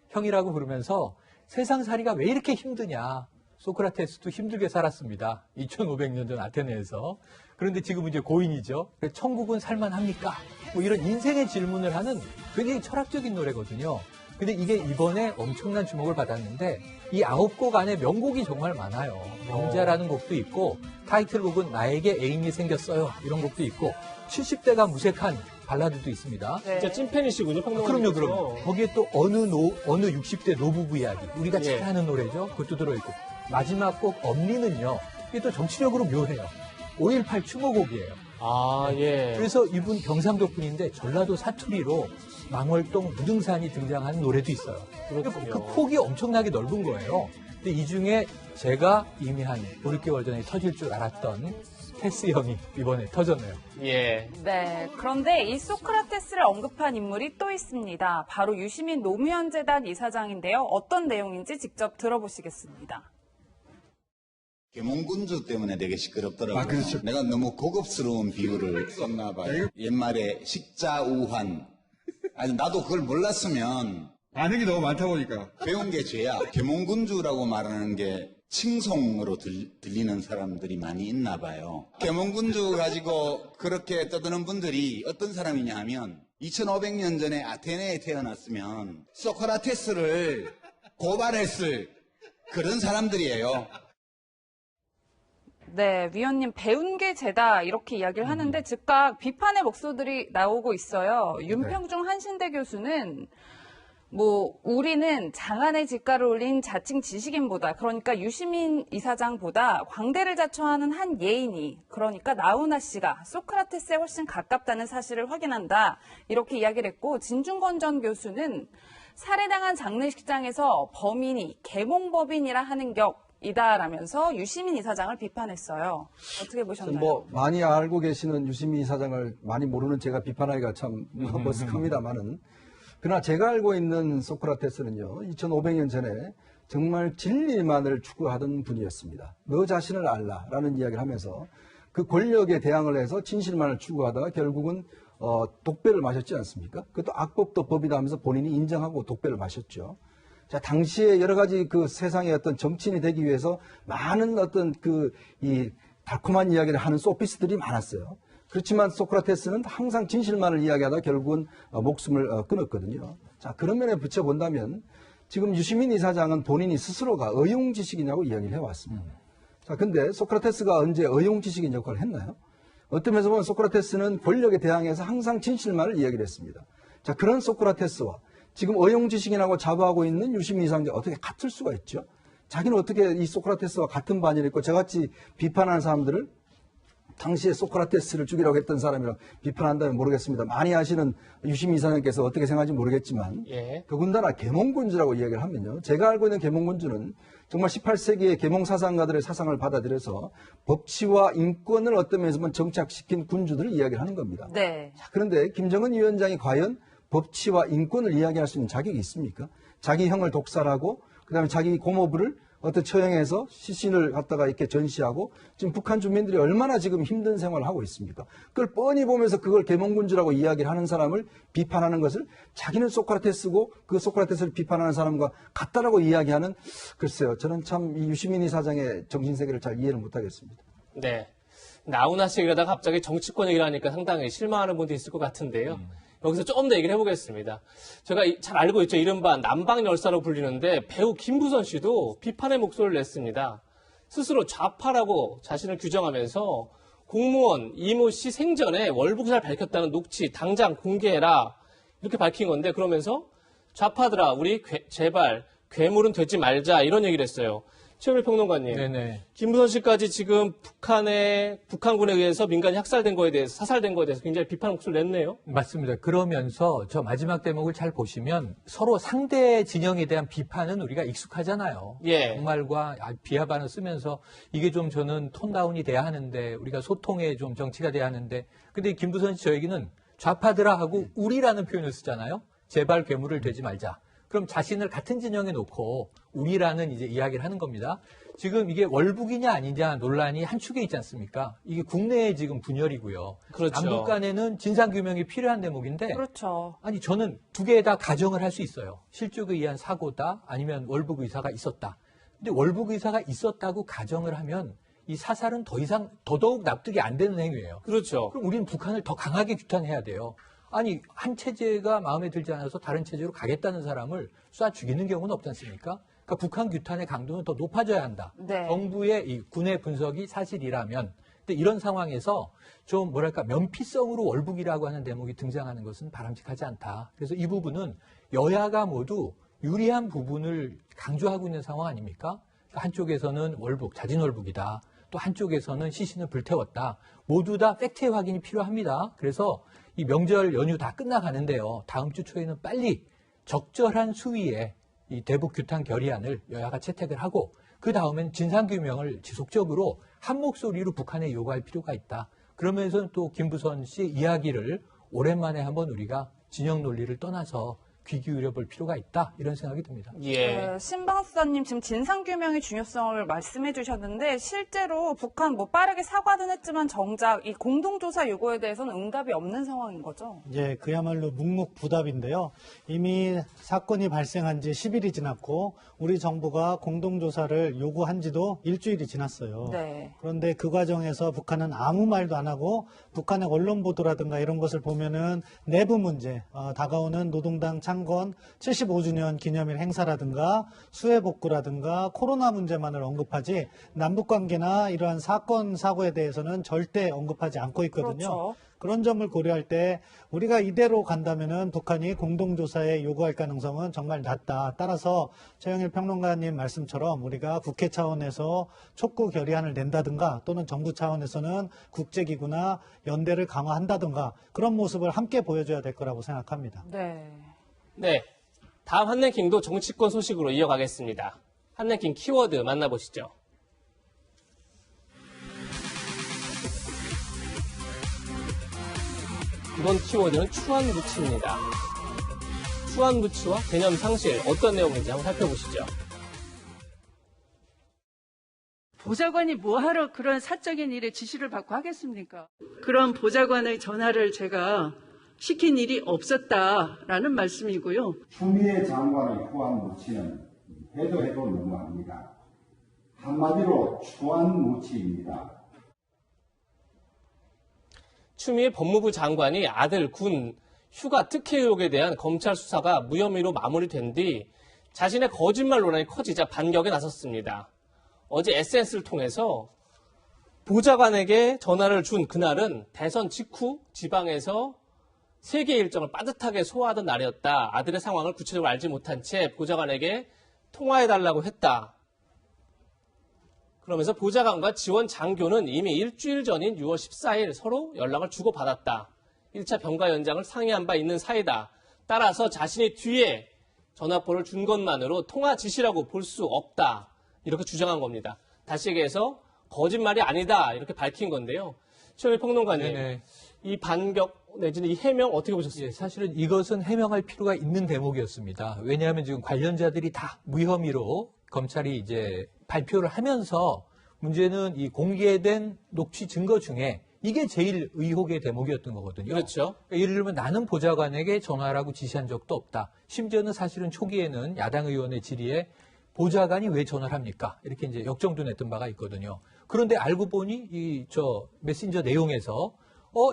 형이라고 부르면서 세상살이가 왜 이렇게 힘드냐. 소크라테스도 힘들게 살았습니다. 2500년 전 아테네에서. 그런데 지금 이제 고인이죠. 천국은 살만합니까? 뭐 이런 인생의 질문을 하는 굉장히 철학적인 노래거든요. 근데 이게 이번에 엄청난 주목을 받았는데 이 9곡 안에 명곡이 정말 많아요. 명자라는 곡도 있고 타이틀곡은 나에게 애인이 생겼어요. 이런 곡도 있고 70대가 무색한 발라드도 있습니다. 진짜 찐팬이시군요. 그럼요. 거기에 또 어느 60대 노부부 이야기. 우리가 잘 아는 노래죠. 그것도 들어있고. 마지막 곡 엄리는요. 이게 또 정치적으로 묘해요. 5.18 추모곡이에요. 아, 예. 그래서 이분 경상도 분인데 전라도 사투리로 망월동 무등산이 등장하는 노래도 있어요. 그렇군요. 그 폭이 엄청나게 넓은 거예요. 근데 이 중에 제가 이미 한 5, 6개월 전에 터질 줄 알았던 테스 형이 이번에 터졌네요. 예. 네. 그런데 이 소크라테스를 언급한 인물이 또 있습니다. 바로 유시민 노무현 재단 이사장인데요. 어떤 내용인지 직접 들어보시겠습니다. 계몽군주 때문에 되게 시끄럽더라고요. 아, 그렇죠. 내가 너무 고급스러운 비유를 썼나 봐요. 옛말에 식자우환. 아니 나도 그걸 몰랐으면 아는 게 너무 많다 보니까 배운 게 죄야. 계몽군주라고 말하는 게 칭송으로 들리는 사람들이 많이 있나 봐요. 계몽군주 가지고 그렇게 떠드는 분들이 어떤 사람이냐 하면 2500년 전에 아테네에 태어났으면 소크라테스를 고발했을 그런 사람들이에요. 네, 위원님 배운 게 죄다 이렇게 이야기를 하는데 즉각 비판의 목소리들이 나오고 있어요. 윤평중 한신대 교수는 우리는 장안의 지가를 올린 자칭 지식인보다, 그러니까 유시민 이사장보다 광대를 자처하는 한 예인이, 그러니까 나훈아 씨가 소크라테스에 훨씬 가깝다는 사실을 확인한다. 이렇게 이야기를 했고, 진중권 전 교수는 살해당한 장례식장에서 범인이 계몽법인이라 하는 격이다라면서 유시민 이사장을 비판했어요. 어떻게 보셨나요? 많이 알고 계시는 유시민 이사장을 많이 모르는 제가 비판하기가 참 머쓱합니다만은, 그러나 제가 알고 있는 소크라테스는요, 2500년 전에 정말 진리만을 추구하던 분이었습니다. 너 자신을 알라라는 이야기를 하면서 그 권력에 대항을 해서 진실만을 추구하다가 결국은 독배를 마셨지 않습니까? 그것도 악법도 법이다 하면서 본인이 인정하고 독배를 마셨죠. 자, 당시에 여러 가지 그 세상의 어떤 정치인이 되기 위해서 많은 어떤 이 달콤한 이야기를 하는 소피스트들이 많았어요. 그렇지만 소크라테스는 항상 진실만을 이야기하다 결국은 목숨을 끊었거든요. 자, 그런 면에 붙여본다면 지금 유시민 이사장은 본인이 스스로가 의용지식이냐고 이야기를 해왔습니다. 자, 근데 소크라테스가 언제 의용지식인 역할을 했나요? 어떤 면에서 보면 소크라테스는 권력에 대항해서 항상 진실만을 이야기를 했습니다. 자, 그런 소크라테스와 지금 의용지식인하고 자부하고 있는 유시민 이사장이 어떻게 같을 수가 있죠? 자기는 어떻게 이 소크라테스와 같은 반열에 있고 저같이 비판하는 사람들을 당시에 소크라테스를 죽이라고 했던 사람이라 비판한다면 모르겠습니다. 많이 아시는 유시민 이사장께서 어떻게 생각하는지 모르겠지만 더군다나 계몽군주라고 이야기를 하면요. 제가 알고 있는 계몽군주는 정말 18세기의 계몽사상가들의 사상을 받아들여서 법치와 인권을 어떤 면에서 보면 정착시킨 군주들을 이야기를 하는 겁니다. 네. 자, 그런데 김정은 위원장이 과연 법치와 인권을 이야기할 수 있는 자격이 있습니까? 자기 형을 독살하고 그다음에 자기 고모부를 어떤 처형해서 시신을 갖다가 이렇게 전시하고 지금 북한 주민들이 얼마나 지금 힘든 생활을 하고 있습니까? 그걸 뻔히 보면서 그걸 계몽군주라고 이야기를 하는 사람을 비판하는 것을 자기는 소크라테스고 그 소크라테스를 비판하는 사람과 같다라고 이야기하는, 글쎄요, 저는 참 이 유시민 이사장의 정신세계를 잘 이해를 못하겠습니다. 네. 나훈아 씨 얘기하다가 갑자기 정치권 얘기를 하니까 상당히 실망하는 분도 있을 것 같은데요. 여기서 조금 더 얘기를 해보겠습니다. 제가 잘 알고 있죠. 이른바 남방열사로 불리는데 배우 김부선 씨도 비판의 목소리를 냈습니다. 스스로 좌파라고 자신을 규정하면서 공무원 이모 씨 생전에 월북을 밝혔다는 녹취 당장 공개해라 이렇게 밝힌 건데, 그러면서 좌파들아 우리 제발 괴물은 되지 말자 이런 얘기를 했어요. 최영일 평론가님, 네네. 김부선 씨까지 지금 북한군에 의해서 민간이 학살된 거에 대해서, 사살된 거에 대해서 굉장히 비판 목소리를 냈네요. 맞습니다. 그러면서 저 마지막 대목을 잘 보시면 서로 상대 진영에 대한 비판은 우리가 익숙하잖아요. 예. 정말과 비하반을 쓰면서 이게 좀 저는 톤다운이 돼야 하는데, 우리가 소통의 좀 정치가 돼야 하는데, 근데 김부선 씨 저 얘기는 좌파들아 하고 우리라는 표현을 쓰잖아요. 제발 괴물을 되지 말자. 그럼 자신을 같은 진영에 놓고 우리라는 이제 이야기를 하는 겁니다. 지금 이게 월북이냐 아니냐 논란이 한 축에 있지 않습니까? 이게 국내에 지금 분열이고요. 그렇죠. 남북 간에는 진상규명이 필요한 대목인데. 그렇죠. 아니, 저는 두 개 다 가정을 할 수 있어요. 실족에 의한 사고다, 아니면 월북 의사가 있었다. 근데 월북 의사가 있었다고 가정을 하면 이 사살은 더 이상 더더욱 납득이 안 되는 행위예요. 그렇죠. 그럼 우리는 북한을 더 강하게 규탄해야 돼요. 아니, 한 체제가 마음에 들지 않아서 다른 체제로 가겠다는 사람을 쏴 죽이는 경우는 없지 않습니까? 그러니까 북한 규탄의 강도는 더 높아져야 한다. 네. 정부의 이 군의 분석이 사실이라면. 근데 이런 상황에서 좀 뭐랄까 면피성으로 월북이라고 하는 대목이 등장하는 것은 바람직하지 않다. 그래서 이 부분은 여야가 모두 유리한 부분을 강조하고 있는 상황 아닙니까? 한쪽에서는 월북, 자진 월북이다. 또 한쪽에서는 시신을 불태웠다. 모두 다 팩트의 확인이 필요합니다. 그래서 이 명절 연휴 다 끝나가는데요. 다음 주 초에는 빨리 적절한 수위의 이 대북 규탄 결의안을 여야가 채택을 하고 그 다음엔 진상규명을 지속적으로 한 목소리로 북한에 요구할 필요가 있다. 그러면서 또 김부선 씨의 이야기를 오랜만에 한번 우리가 진영 논리를 떠나서 귀 기울여 볼 필요가 있다. 이런 생각이 듭니다. 네, 신방수사님 지금 진상규명의 중요성을 말씀해 주셨는데 실제로 북한 뭐 빠르게 사과는 했지만 정작 이 공동조사 요구에 대해서는 응답이 없는 상황인 거죠? 예, 그야말로 묵묵부답인데요. 이미 사건이 발생한 지 10일이 지났고 우리 정부가 공동조사를 요구한 지도 일주일이 지났어요. 네. 그런데 그 과정에서 북한은 아무 말도 안 하고 북한의 언론 보도라든가 이런 것을 보면은 내부 문제, 다가오는 노동당 창건 75주년 기념일 행사라든가 수해복구라든가 코로나 문제만을 언급하지 남북관계나 이러한 사건, 사고에 대해서는 절대 언급하지 않고 있거든요. 그렇죠. 그런 점을 고려할 때 우리가 이대로 간다면은 북한이 공동조사에 요구할 가능성은 정말 낮다. 따라서 최영일 평론가님 말씀처럼 우리가 국회 차원에서 촉구 결의안을 낸다든가 또는 정부 차원에서는 국제기구나 연대를 강화한다든가 그런 모습을 함께 보여줘야 될 거라고 생각합니다. 네. 다음 한랭킹도 정치권 소식으로 이어가겠습니다. 한랭킹 키워드 만나보시죠. 이번 키워드는 추한무치입니다. 추한무치와 개념 상실, 어떤 내용인지 한번 살펴보시죠. 보좌관이 뭐하러 그런 사적인 일에 지시를 받고 하겠습니까? 그런 보좌관의 전화를 제가 시킨 일이 없었다라는 말씀이고요. 추미애 장관의 후한무치는 해도 너무합니다. 한마디로 추한무치입니다. 추미애 법무부 장관이 아들 군 휴가 특혜 의혹에 대한 검찰 수사가 무혐의로 마무리된 뒤 자신의 거짓말 논란이 커지자 반격에 나섰습니다. 어제 SNS를 통해서 보좌관에게 전화를 준 그날은 대선 직후 지방에서 세계 일정을 빠듯하게 소화하던 날이었다. 아들의 상황을 구체적으로 알지 못한 채 보좌관에게 통화해달라고 했다. 그러면서 보좌관과 지원 장교는 이미 일주일 전인 6월 14일 서로 연락을 주고받았다. 1차 병가 연장을 상의한 바 있는 사이다. 따라서 자신이 뒤에 전화번호를 준 것만으로 통화 지시라고 볼 수 없다. 이렇게 주장한 겁니다. 다시 얘기해서 거짓말이 아니다. 이렇게 밝힌 건데요. 최영일 평론가님, 네네. 이 반격 내지는 이 해명 어떻게 보셨어요? 예, 사실은 이것은 해명할 필요가 있는 대목이었습니다. 왜냐하면 지금 관련자들이 다 무혐의로 검찰이 이제 발표를 하면서 문제는 이 공개된 녹취 증거 중에 이게 제일 의혹의 대목이었던 거거든요. 그렇죠. 그러니까 예를 들면 나는 보좌관에게 전화라고 지시한 적도 없다. 심지어는 사실은 초기에는 야당 의원의 질의에 보좌관이 왜 전화를 합니까? 이렇게 이제 역정도 냈던 바가 있거든요. 그런데 알고 보니 메신저 내용에서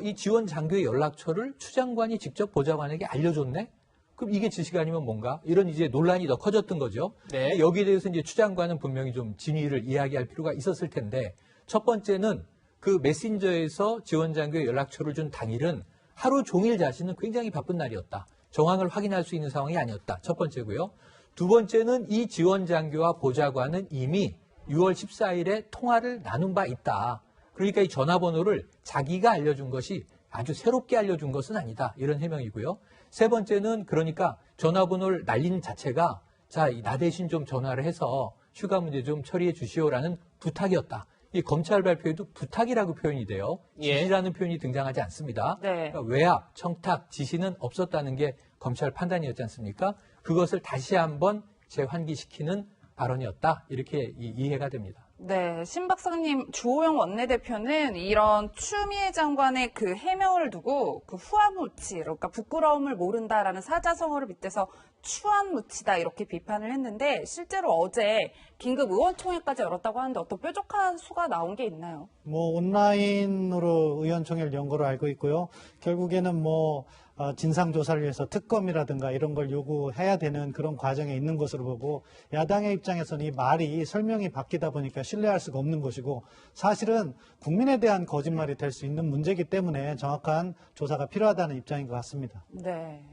이 지원 장교의 연락처를 추 장관이 직접 보좌관에게 알려줬네? 그럼 이게 지시가 아니면 뭔가? 이런 이제 논란이 더 커졌던 거죠. 네. 여기에 대해서 이제 추 장관은 분명히 좀 진위를 이야기할 필요가 있었을 텐데, 첫 번째는 그 메신저에서 지원 장교의 연락처를 준 당일은 하루 종일 자신은 굉장히 바쁜 날이었다. 정황을 확인할 수 있는 상황이 아니었다. 첫 번째고요. 두 번째는 이 지원 장교와 보좌관은 이미 6월 14일에 통화를 나눈 바 있다. 그러니까 이 전화번호를 자기가 알려준 것이 아주 새롭게 알려준 것은 아니다. 이런 해명이고요. 세 번째는 그러니까 전화번호를 날린 자체가 나 대신 좀 전화를 해서 휴가 문제 좀 처리해 주시오라는 부탁이었다. 이 검찰 발표에도 부탁이라고 표현이 돼요. 지시라는 표현이 등장하지 않습니다. 네. 그러니까 외압, 청탁, 지시는 없었다는 게 검찰 판단이었지 않습니까? 그것을 다시 한번 재환기시키는 발언이었다. 이렇게 이해가 됩니다. 네, 신 박사님, 주호영 원내대표는 이런 추미애 장관의 그 해명을 두고 그 후한무치, 그러니까 부끄러움을 모른다라는 사자성어를 빗대서 추한무치다 이렇게 비판을 했는데 실제로 어제 긴급 의원총회까지 열었다고 하는데 어떤 뾰족한 수가 나온 게 있나요? 온라인으로 의원총회를 연 거로 알고 있고요. 결국에는 진상조사를 위해서 특검이라든가 이런 걸 요구해야 되는 그런 과정에 있는 것으로 보고 야당의 입장에서는 이 말이 설명이 바뀌다 보니까 신뢰할 수가 없는 것이고 사실은 국민에 대한 거짓말이 될 수 있는 문제이기 때문에 정확한 조사가 필요하다는 입장인 것 같습니다. 네.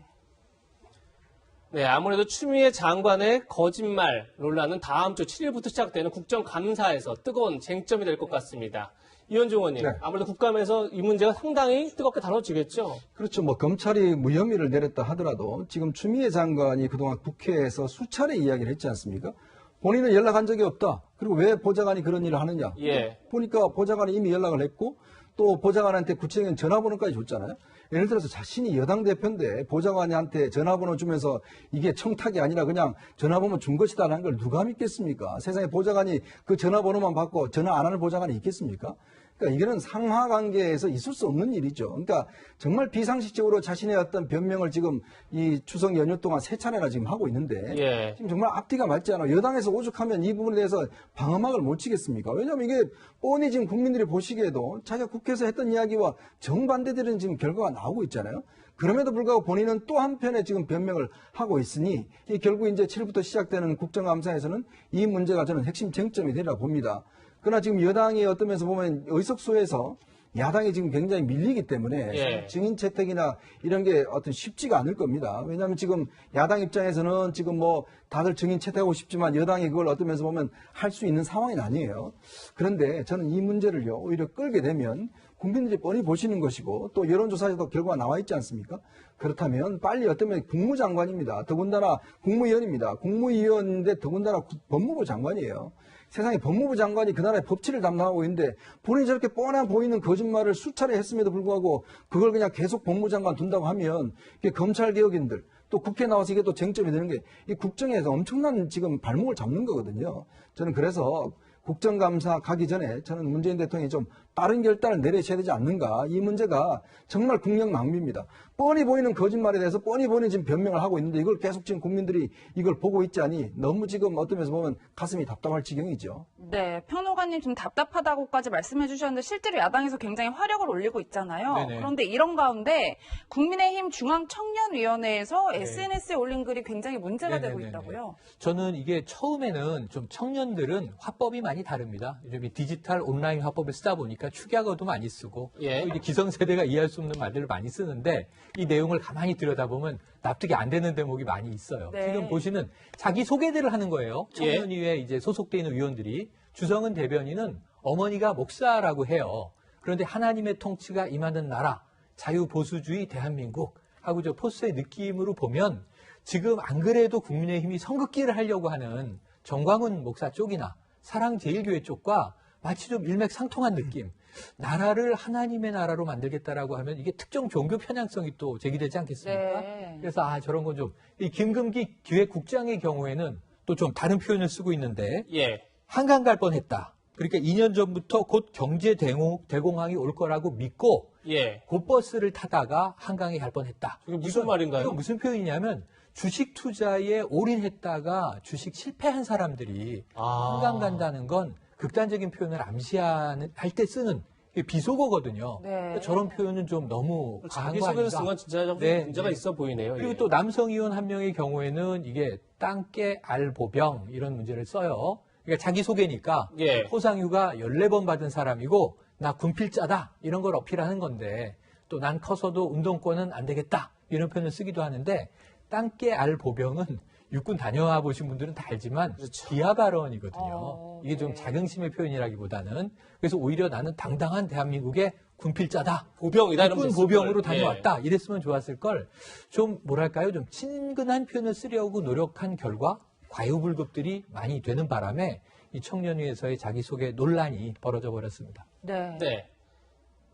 네, 아무래도 추미애 장관의 거짓말 논란은 다음 주 7일부터 시작되는 국정감사에서 뜨거운 쟁점이 될 것 같습니다. 이현주 의원님, 네. 아무래도 국감에서 이 문제가 상당히 뜨겁게 다뤄지겠죠? 그렇죠. 뭐 검찰이 무혐의를 내렸다 하더라도 지금 추미애 장관이 그동안 국회에서 수차례 이야기를 했지 않습니까? 본인은 연락한 적이 없다. 그리고 왜 보좌관이 그런 일을 하느냐? 예. 보니까 보좌관이 이미 연락을 했고 또 보좌관한테 구체적인 전화번호까지 줬잖아요. 예를 들어서 자신이 여당 대표인데 보좌관한테 전화번호 주면서 이게 청탁이 아니라 그냥 전화번호 준 것이다라는 걸 누가 믿겠습니까? 세상에 보좌관이 그 전화번호만 받고 전화 안 하는 보좌관이 있겠습니까? 그러니까 이거는 상하관계에서 있을 수 없는 일이죠. 그러니까 정말 비상식적으로 자신의 어떤 변명을 지금 이 추석 연휴 동안 세 차례나 지금 하고 있는데 예. 지금 정말 앞뒤가 맞지 않아. 여당에서 오죽하면 이 부분에 대해서 방어막을 못 치겠습니까? 왜냐하면 이게 뻔히 지금 국민들이 보시기에도 자기가 국회에서 했던 이야기와 정반대되는 지금 결과가 나오고 있잖아요. 그럼에도 불구하고 본인은 또 한편에 지금 변명을 하고 있으니 결국 이제 7일부터 시작되는 국정감사에서는 이 문제가 저는 핵심 쟁점이 되리라 봅니다. 그러나 지금 여당이 어떤 면에서 보면 의석수에서 야당이 지금 굉장히 밀리기 때문에 예. 증인 채택이나 이런 게 어떤 쉽지가 않을 겁니다. 왜냐하면 지금 야당 입장에서는 지금 뭐 다들 증인 채택하고 싶지만 여당이 그걸 어떤 면에서 보면 할 수 있는 상황이 아니에요. 그런데 저는 이 문제를요 오히려 끌게 되면 국민들이 뻔히 보시는 것이고 또 여론조사에도 결과가 나와 있지 않습니까? 그렇다면 빨리 어떤 면에 국무장관입니다. 더군다나 국무위원입니다. 국무위원인데 더군다나 법무부 장관이에요. 세상에 법무부 장관이 그 나라의 법치를 담당하고 있는데 본인이 저렇게 뻔한 보이는 거짓말을 수차례 했음에도 불구하고 그걸 그냥 계속 법무부 장관 둔다고 하면 이게 검찰개혁인들 또 국회 나와서 이게 또 쟁점이 되는 게 이 국정에서 엄청난 지금 발목을 잡는 거거든요. 저는 그래서 국정감사 가기 전에 저는 문재인 대통령이 좀 빠른 결단을 내리셔야 되지 않는가. 이 문제가 정말 국력 낭비입니다. 뻔히 보이는 거짓말에 대해서 뻔히 보이는 지금 변명을 하고 있는데 이걸 계속 지금 국민들이 이걸 보고 있자니 너무 지금 어떤 면에서 보면 가슴이 답답할 지경이죠. 네, 평론가님 좀 답답하다고까지 말씀해 주셨는데 실제로 야당에서 굉장히 화력을 올리고 있잖아요. 네네. 그런데 이런 가운데 국민의힘 중앙청년위원회에서 네. SNS에 올린 글이 굉장히 문제가 되고 네네네네. 있다고요. 저는 이게 처음에는 좀 청년들은 화법이 많이 다릅니다. 요즘 이 디지털 온라인 화법을 쓰다 보니까 축약어도 많이 쓰고 예. 또 이제 기성세대가 이해할 수 없는 말들을 많이 쓰는데 이 내용을 가만히 들여다보면 납득이 안 되는 대목이 많이 있어요. 네. 지금 보시는 자기 소개들을 하는 거예요. 청년위에 이제 소속돼 있는 위원들이 주성은 대변인은 어머니가 목사라고 해요. 그런데 하나님의 통치가 임하는 나라, 자유보수주의 대한민국 하고 저 포스의 느낌으로 보면 지금 안 그래도 국민의힘이 선긋기를 하려고 하는 정광훈 목사 쪽이나 사랑제일교회 쪽과 마치 좀 일맥상통한 느낌. 나라를 하나님의 나라로 만들겠다라고 하면 이게 특정 종교 편향성이 또 제기되지 않겠습니까? 네. 그래서 저런 건 좀 이 김금기 기획국장의 경우에는 또 좀 다른 표현을 쓰고 있는데 예. 한강 갈 뻔했다. 그러니까 2년 전부터 곧 경제 대공황이 올 거라고 믿고 예. 그 버스를 타다가 한강에 갈 뻔했다. 이게 무슨 말인가요? 이건 무슨 표현이냐면 주식 투자에 올인했다가 주식 실패한 사람들이 한강 간다는 건 극단적인 표현을 암시할 때 쓰는 비속어거든요. 네. 그러니까 저런 표현은 좀 너무 과한 거 자기소개를 아닌가. 쓴 건 진짜 좀 네, 문제가 네. 있어 보이네요. 그리고 예. 또 남성 의원 한 명의 경우에는 이게 땅깨 알보병 이런 문제를 써요. 그러니까 자기 소개니까 예. 포상휴가 14번 받은 사람이고 나 군필자다 이런 걸 어필하는 건데 또 난 커서도 운동권은 안 되겠다 이런 표현을 쓰기도 하는데 땅깨 알보병은 육군 다녀와 보신 분들은 다 알지만 그렇죠. 비하 발언이거든요. 이게 좀 네. 자긍심의 표현이라기보다는 그래서 오히려 나는 당당한 대한민국의 군필자다. 보병이다 이런 육군 모습을. 보병으로 예. 다녀왔다. 이랬으면 좋았을 걸. 좀 뭐랄까요? 좀 친근한 표현을 쓰려고 노력한 결과 과유불급들이 많이 되는 바람에 이 청년위에서의 자기소개 논란이 벌어져 버렸습니다. 네. 네.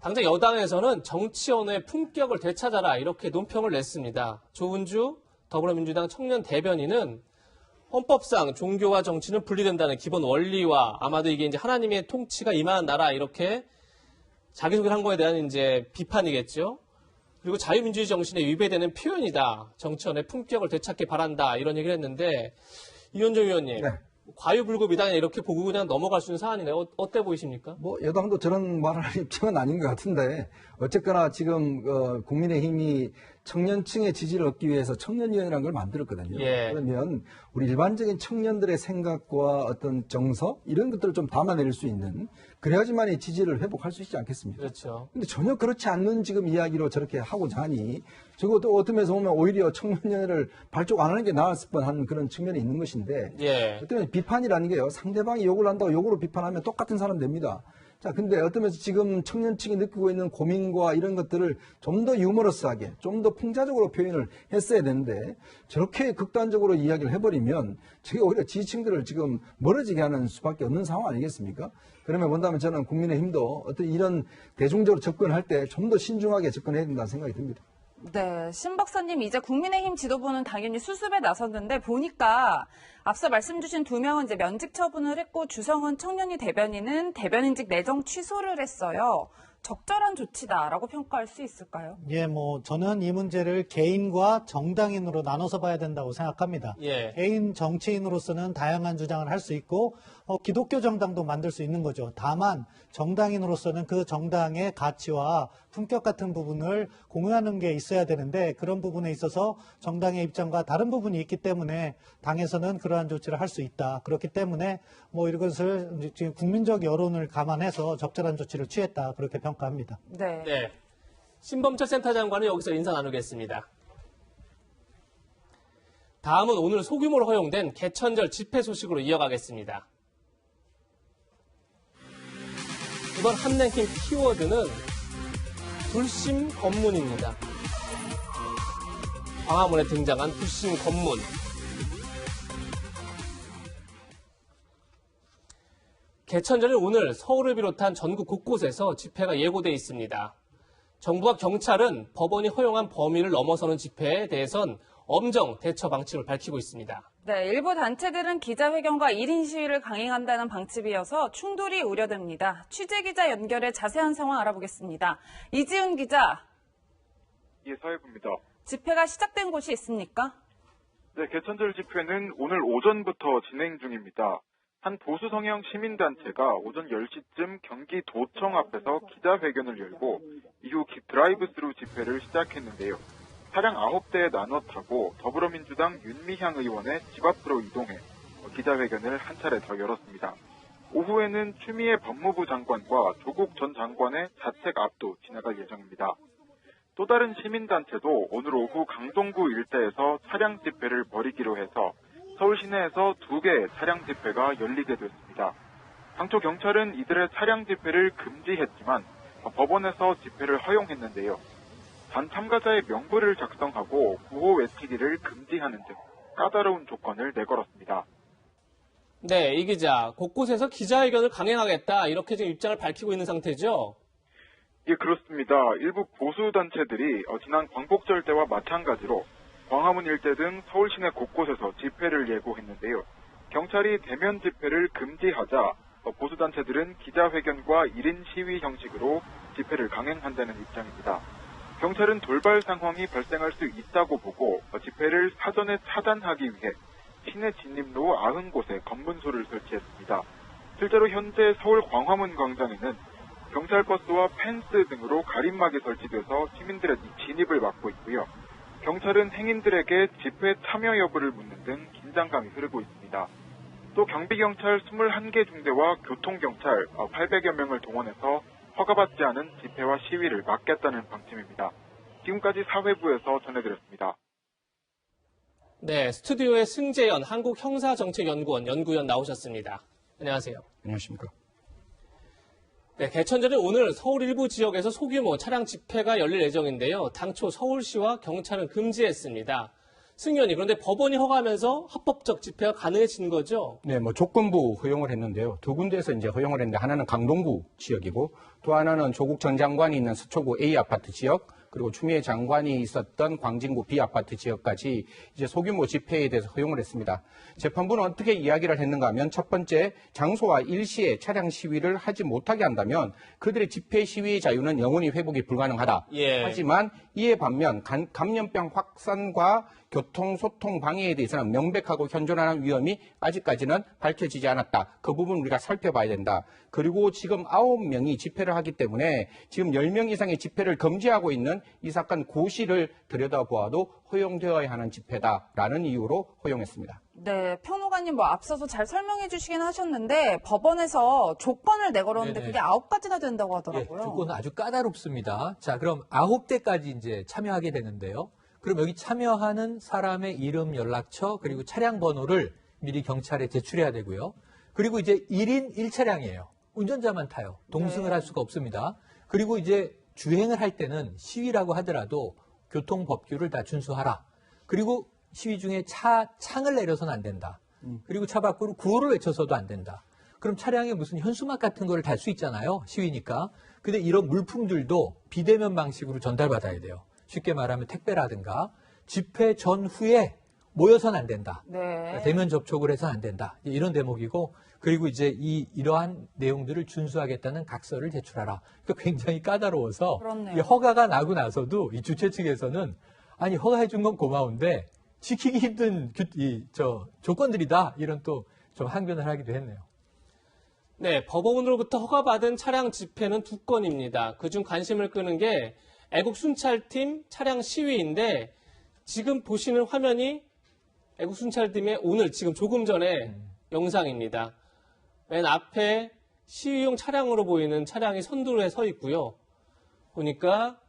당장 여당에서는 정치연의 품격을 되찾아라 이렇게 논평을 냈습니다. 조은주 더불어민주당 청년 대변인은 헌법상 종교와 정치는 분리된다는 기본 원리와 아마도 이게 이제 하나님의 통치가 임하는 나라 이렇게 자기소개를 한 거에 대한 이제 비판이겠죠. 그리고 자유민주주의 정신에 위배되는 표현이다. 정치연의 품격을 되찾기 바란다. 이런 얘기를 했는데 이현정 의원님. 네. 과유불급이다 이렇게 보고 그냥 넘어갈 수 있는 사안이네요. 어때 보이십니까? 뭐 여당도 저런 말을 할 입장은 아닌 것 같은데 어쨌거나 지금 국민의힘이 청년층의 지지를 얻기 위해서 청년위원회라는 걸 만들었거든요. 예. 그러면 우리 일반적인 청년들의 생각과 어떤 정서 이런 것들을 좀 담아낼 수 있는 그래야지만 이 지지를 회복할 수 있지 않겠습니까? 그렇죠. 근데 전혀 그렇지 않는 지금 이야기로 저렇게 하고자 하니 적어도 어떤 면에서 보면 오히려 청년위원회를 발족 안 하는 게 나았을 뻔한 그런 측면이 있는 것인데 예. 어떤 면에서 비판이라는 게요. 상대방이 욕을 한다고 욕으로 비판하면 똑같은 사람 됩니다. 자, 근데 어떤 면에서 지금 청년층이 느끼고 있는 고민과 이런 것들을 좀 더 유머러스하게, 좀 더 풍자적으로 표현을 했어야 되는데 저렇게 극단적으로 이야기를 해버리면 저게 오히려 지지층들을 지금 멀어지게 하는 수밖에 없는 상황 아니겠습니까? 그러면 본다면 저는 국민의힘도 어떤 이런 대중적으로 접근할 때 좀 더 신중하게 접근해야 된다는 생각이 듭니다. 네, 신 박사님 이제 국민의힘 지도부는 당연히 수습에 나섰는데 보니까 앞서 말씀 주신 두 명은 이제 면직 처분을 했고 주성은 청년위 대변인은 대변인직 내정 취소를 했어요. 적절한 조치다라고 평가할 수 있을까요? 예, 저는 이 문제를 개인과 정당인으로 나눠서 봐야 된다고 생각합니다. 예. 개인 정치인으로서는 다양한 주장을 할 수 있고, 기독교 정당도 만들 수 있는 거죠. 다만, 정당인으로서는 그 정당의 가치와 품격 같은 부분을 공유하는 게 있어야 되는데, 그런 부분에 있어서 정당의 입장과 다른 부분이 있기 때문에 당에서는 그러한 조치를 할 수 있다. 그렇기 때문에 이것을 지금 국민적 여론을 감안해서 적절한 조치를 취했다. 그렇게 평가합니다. 네. 네. 신범철 센터 장관은 여기서 인사 나누겠습니다. 다음은 오늘 소규모로 허용된 개천절 집회 소식으로 이어가겠습니다. 이번 한랭킹 키워드는 불심 검문입니다. 광화문에 등장한 불심 검문. 개천절은 오늘 서울을 비롯한 전국 곳곳에서 집회가 예고돼 있습니다. 정부와 경찰은 법원이 허용한 범위를 넘어서는 집회에 대해선 엄정 대처 방침을 밝히고 있습니다. 네, 일부 단체들은 기자회견과 1인 시위를 강행한다는 방침이어서 충돌이 우려됩니다. 취재기자 연결해 자세한 상황 알아보겠습니다. 이지훈 기자. 예, 사회부입니다. 집회가 시작된 곳이 있습니까? 네, 개천절 집회는 오늘 오전부터 진행 중입니다. 한 보수 성향 시민단체가 오전 10시쯤 경기 도청 앞에서 기자회견을 열고 이후 드라이브스루 집회를 시작했는데요. 차량 9대에 나눠 타고 더불어민주당 윤미향 의원의 집 앞으로 이동해 기자회견을 한 차례 더 열었습니다. 오후에는 추미애 법무부 장관과 조국 전 장관의 자택 앞도 지나갈 예정입니다. 또 다른 시민단체도 오늘 오후 강동구 일대에서 차량 집회를 벌이기로 해서 서울 시내에서 2개의 차량 집회가 열리게 됐습니다. 당초 경찰은 이들의 차량 집회를 금지했지만 법원에서 집회를 허용했는데요. 단 참가자의 명부를 작성하고 구호 외치기를 금지하는 등 까다로운 조건을 내걸었습니다. 네, 이 기자, 곳곳에서 기자회견을 강행하겠다 이렇게 지금 입장을 밝히고 있는 상태죠? 예, 그렇습니다. 일부 보수단체들이 지난 광복절 때와 마찬가지로 광화문 일대 등 서울 시내 곳곳에서 집회를 예고했는데요. 경찰이 대면 집회를 금지하자 보수단체들은 기자회견과 1인 시위 형식으로 집회를 강행한다는 입장입니다. 경찰은 돌발 상황이 발생할 수 있다고 보고 집회를 사전에 차단하기 위해 시내 진입로 90곳에 검문소를 설치했습니다. 실제로 현재 서울 광화문 광장에는 경찰 버스와 펜스 등으로 가림막이 설치돼서 시민들의 진입을 막고 있고요. 경찰은 행인들에게 집회 참여 여부를 묻는 등 긴장감이 흐르고 있습니다. 또 경비경찰 21개 중대와 교통경찰 800여 명을 동원해서 허가받지 않은 집회와 시위를 막겠다는 방침입니다. 지금까지 사회부에서 전해드렸습니다. 네, 스튜디오에 승재현 한국형사정책연구원 연구위원 나오셨습니다. 안녕하세요. 안녕하십니까. 네, 개천절은 오늘 서울 일부 지역에서 소규모 차량 집회가 열릴 예정인데요. 당초 서울시와 경찰은 금지했습니다. 승 의원님, 그런데 법원이 허가하면서 합법적 집회가 가능해진 거죠? 네, 조건부 허용을 했는데요. 두 군데에서 이제 허용을 했는데 하나는 강동구 지역이고 또 하나는 조국 전 장관이 있는 서초구 A 아파트 지역 그리고 추미애 장관이 있었던 광진구 B 아파트 지역까지 이제 소규모 집회에 대해서 허용을 했습니다. 재판부는 어떻게 이야기를 했는가 하면 첫 번째 장소와 일시에 차량 시위를 하지 못하게 한다면 그들의 집회 시위 자유는 영원히 회복이 불가능하다. 예. 하지만 이에 반면 감염병 확산과 교통소통 방해에 대해서는 명백하고 현존하는 위험이 아직까지는 밝혀지지 않았다. 그 부분 우리가 살펴봐야 된다. 그리고 지금 9명이 집회를 하기 때문에 지금 10명 이상의 집회를 금지하고 있는 경우에는 이 사건 고시를 들여다보아도 허용되어야 하는 집회다라는 이유로 허용했습니다. 네, 평론가님 뭐 앞서서 잘 설명해 주시긴 하셨는데 법원에서 조건을 내걸었는데 네네. 그게 9가지나 된다고 하더라고요. 예, 조건은 아주 까다롭습니다. 자, 그럼 9대까지 이제 참여하게 되는데요. 그럼 여기 참여하는 사람의 이름, 연락처, 그리고 차량 번호를 미리 경찰에 제출해야 되고요. 그리고 이제 1인 1차량이에요. 운전자만 타요. 동승을 할 수가 없습니다. 그리고 이제 주행을 할 때는 시위라고 하더라도 교통법규를 다 준수하라. 그리고 시위 중에 차 창을 내려서는 안 된다. 그리고 차 밖으로 구호를 외쳐서도 안 된다. 그럼 차량에 무슨 현수막 같은 거를 달 수 있잖아요. 시위니까. 근데 이런 물품들도 비대면 방식으로 전달받아야 돼요. 쉽게 말하면 택배라든가 집회 전후에 모여서는 안 된다. 네. 대면 접촉을 해서는 안 된다. 이런 대목이고 그리고 이제 이러한 내용들을 준수하겠다는 각서를 제출하라. 그러니까 굉장히 까다로워서 그렇네요. 이 허가가 나고 나서도 이 주최 측에서는 아니 허가해 준 건 고마운데 지키기 힘든 조건들이다. 이런 또 좀 항변을 하기도 했네요. 네, 법원으로부터 허가받은 차량 집회는 2건입니다. 그중 관심을 끄는 게 애국순찰팀 차량 시위인데 지금 보시는 화면이 애국순찰팀의 오늘 지금 조금 전에 영상입니다. 맨 앞에 시위용 차량으로 보이는 차량이 선두에 서 있고요. 보니까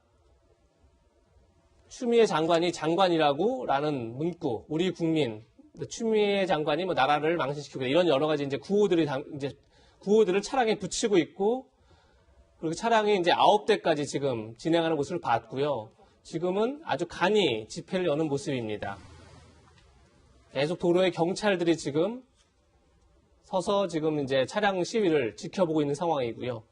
추미애 장관이 장관이라고 라는 문구, 우리 국민, 추미애 장관이 뭐 나라를 망신시키고 이런 여러 가지 이제 구호들을 차량에 붙이고 있고 그리고 차량이 이제 9대까지 지금 진행하는 모습을 봤고요. 지금은 아주 간이 집회를 여는 모습입니다. 계속 도로에 경찰들이 지금 서서 지금 이제 차량 시위를 지켜보고 있는 상황이고요.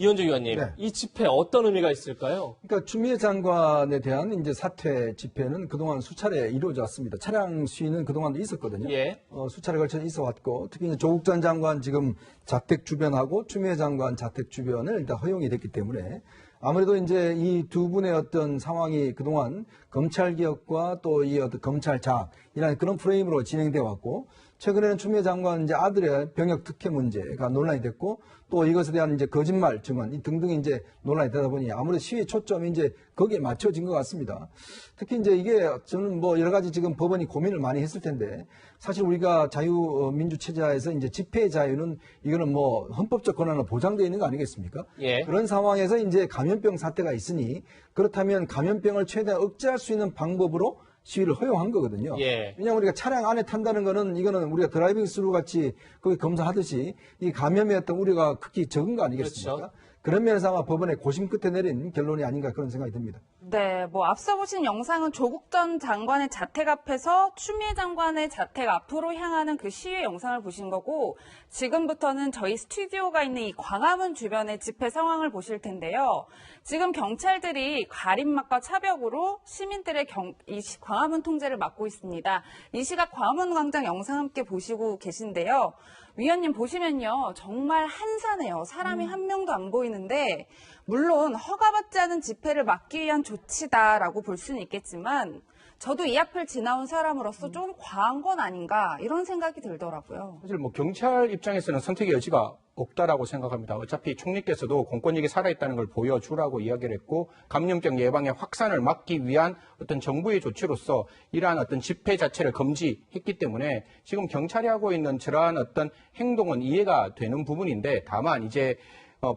이현주 의원님, 네. 이 집회 어떤 의미가 있을까요? 그러니까 추미애 장관에 대한 이제 사퇴 집회는 그동안 수차례 이루어져 왔습니다. 차량 시위는 그동안도 있었거든요. 예. 수차례 걸쳐 있어 왔고 특히 이제 조국 전 장관 지금 자택 주변하고 추미애 장관 자택 주변을 일단 허용이 됐기 때문에 아무래도 이제 이 두 분의 어떤 상황이 그동안 검찰 개혁과 또 이 어떤 검찰 장이라는 그런 프레임으로 진행돼 왔고 최근에는 추미애 장관 이제 아들의 병역 특혜 문제가 논란이 됐고 또 이것에 대한 이제 거짓말 증언 이 등등이 이제 논란이 되다 보니 아무래도 시위 초점이 이제 거기에 맞춰진 것 같습니다. 특히 이제 이게 저는 뭐 여러 가지 지금 법원이 고민을 많이 했을 텐데 사실 우리가 자유민주 체제에서 이제 집회 자유는 이거는 뭐 헌법적 권한으로 보장되어 있는 거 아니겠습니까? 예. 그런 상황에서 이제 감염병 사태가 있으니 그렇다면 감염병을 최대한 억제할 수 있는 방법으로 시위를 허용한 거거든요. 예. 왜냐하면 우리가 차량 안에 탄다는 거는 이거는 우리가 드라이빙 스루 같이 거기 검사하듯이 이 감염의 어떤 우려가 극히 적은 거 아니겠습니까? 그렇죠. 그런 면에서 아마 법원의 고심 끝에 내린 결론이 아닌가 그런 생각이 듭니다. 네, 뭐 앞서 보신 영상은 조국 전 장관의 자택 앞에서 추미애 장관의 자택 앞으로 향하는 그 시위 영상을 보신 거고 지금부터는 저희 스튜디오가 있는 이 광화문 주변의 집회 상황을 보실 텐데요. 지금 경찰들이 가림막과 차벽으로 시민들의 이 광화문 통제를 막고 있습니다. 이 시각 광화문 광장 영상 함께 보시고 계신데요. 위원님 보시면요. 정말 한산해요. 사람이 한 명도 안 보이는데 물론 허가받지 않은 집회를 막기 위한 조치다라고 볼 수는 있겠지만 저도 이 앞을 지나온 사람으로서 좀 과한 건 아닌가 이런 생각이 들더라고요. 사실 뭐 경찰 입장에서는 선택의 여지가 없다라고 생각합니다. 어차피 총리께서도 공권력이 살아있다는 걸 보여주라고 이야기를 했고 감염병 예방의 확산을 막기 위한 어떤 정부의 조치로서 이러한 어떤 집회 자체를 금지했기 때문에 지금 경찰이 하고 있는 저러한 어떤 행동은 이해가 되는 부분인데 다만 이제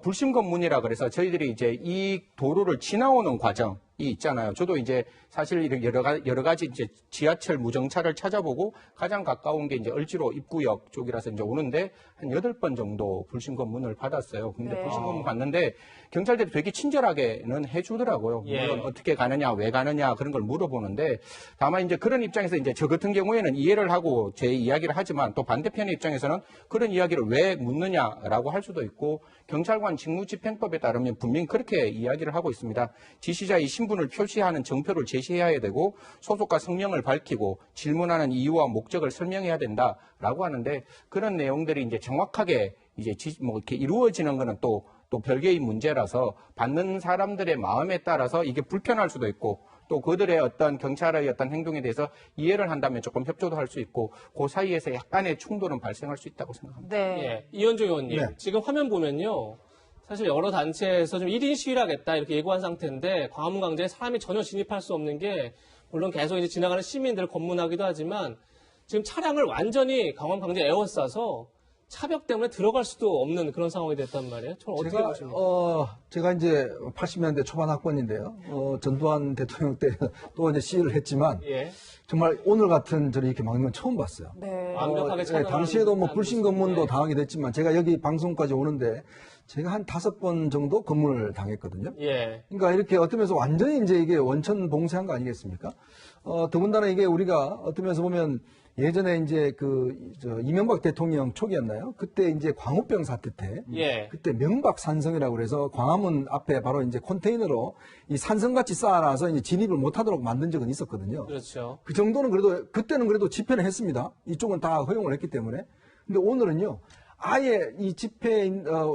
불심 검문이라 그래서 저희들이 이제 이 도로를 지나오는 과정이 있잖아요. 저도 이제 사실 여러 가지 이제 지하철 무정차를 찾아보고 가장 가까운 게 이제 을지로 입구역 쪽이라서 이제 오는데 한 8번 정도 불심 검문을 받았어요. 근데 네. 불심 검문 받는데 경찰들이 되게 친절하게는 해주더라고요. 예. 물론 어떻게 가느냐, 왜 가느냐 그런 걸 물어보는데 다만 이제 그런 입장에서 이제 저 같은 경우에는 이해를 하고 제 이야기를 하지만 또 반대편의 입장에서는 그런 이야기를 왜 묻느냐라고 할 수도 있고 경찰관 직무집행법에 따르면 분명히 그렇게 이야기를 하고 있습니다. 지시자의 신분을 표시하는 정표를 제시해야 되고 소속과 성명을 밝히고 질문하는 이유와 목적을 설명해야 된다라고 하는데 그런 내용들이 이제 정확하게 이제 뭐 이렇게 이루어지는 거는 또 별개의 문제라서 받는 사람들의 마음에 따라서 이게 불편할 수도 있고 또 그들의 어떤 경찰의 어떤 행동에 대해서 이해를 한다면 조금 협조도 할 수 있고 그 사이에서 약간의 충돌은 발생할 수 있다고 생각합니다. 네. 예. 이현주 의원님, 네. 지금 화면 보면요. 사실 여러 단체에서 좀 1인 시위를 하겠다 이렇게 예고한 상태인데 광화문 광장에 사람이 전혀 진입할 수 없는 게 물론 계속 이제 지나가는 시민들을 검문하기도 하지만 지금 차량을 완전히 광화문 광장에 에워싸서 차벽 때문에 들어갈 수도 없는 그런 상황이 됐단 말이에요. 저는 어떻게 보십니까? 제가 이제 80년대 초반 학번인데요. 전두환 대통령 때 또 이제 시위를 했지만 예. 정말 오늘 같은 저를 이렇게 막는 건 처음 봤어요. 네. 완벽하게 당시에도 뭐 불신 검문도 당하게 됐지만 제가 여기 방송까지 오는데 제가 한 5번 정도 검문을 당했거든요. 예. 그러니까 이렇게 어떤 면에서 완전히 이제 이게 원천 봉쇄한 거 아니겠습니까? 더군다나 이게 우리가 어떤 면에서 보면 예전에 이제 이명박 대통령 초기였나요? 그때 이제 광우병 사태 때, 예. 그때 명박산성이라고 그래서 광화문 앞에 바로 이제 컨테이너로 이 산성같이 쌓아놔서 이제 진입을 못하도록 만든 적은 있었거든요. 그렇죠. 그 정도는 그래도 그때는 그래도 집회를 했습니다. 이쪽은 다 허용을 했기 때문에. 근데 오늘은요. 아예 이 집회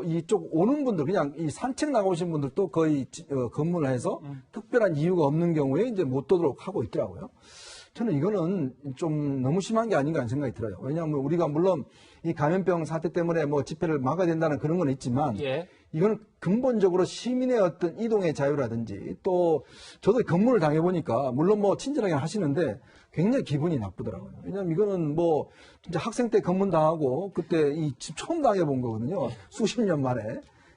이쪽 오는 분들 그냥 이 산책 나가오신 분들도 거의 검문을 해서 특별한 이유가 없는 경우에 이제 못 도도록 하고 있더라고요. 저는 이거는 좀 너무 심한 게 아닌가 하는 생각이 들어요. 왜냐하면 우리가 물론 이 감염병 사태 때문에 뭐 집회를 막아야 된다는 그런 건 있지만 예. 이거는 근본적으로 시민의 어떤 이동의 자유라든지 또 저도 검문을 당해보니까 물론 뭐 친절하게 하시는데 굉장히 기분이 나쁘더라고요. 왜냐하면 이거는 뭐 진짜 학생 때 검문 당하고 그때 처음 당해본 거거든요. 수십 년 만에.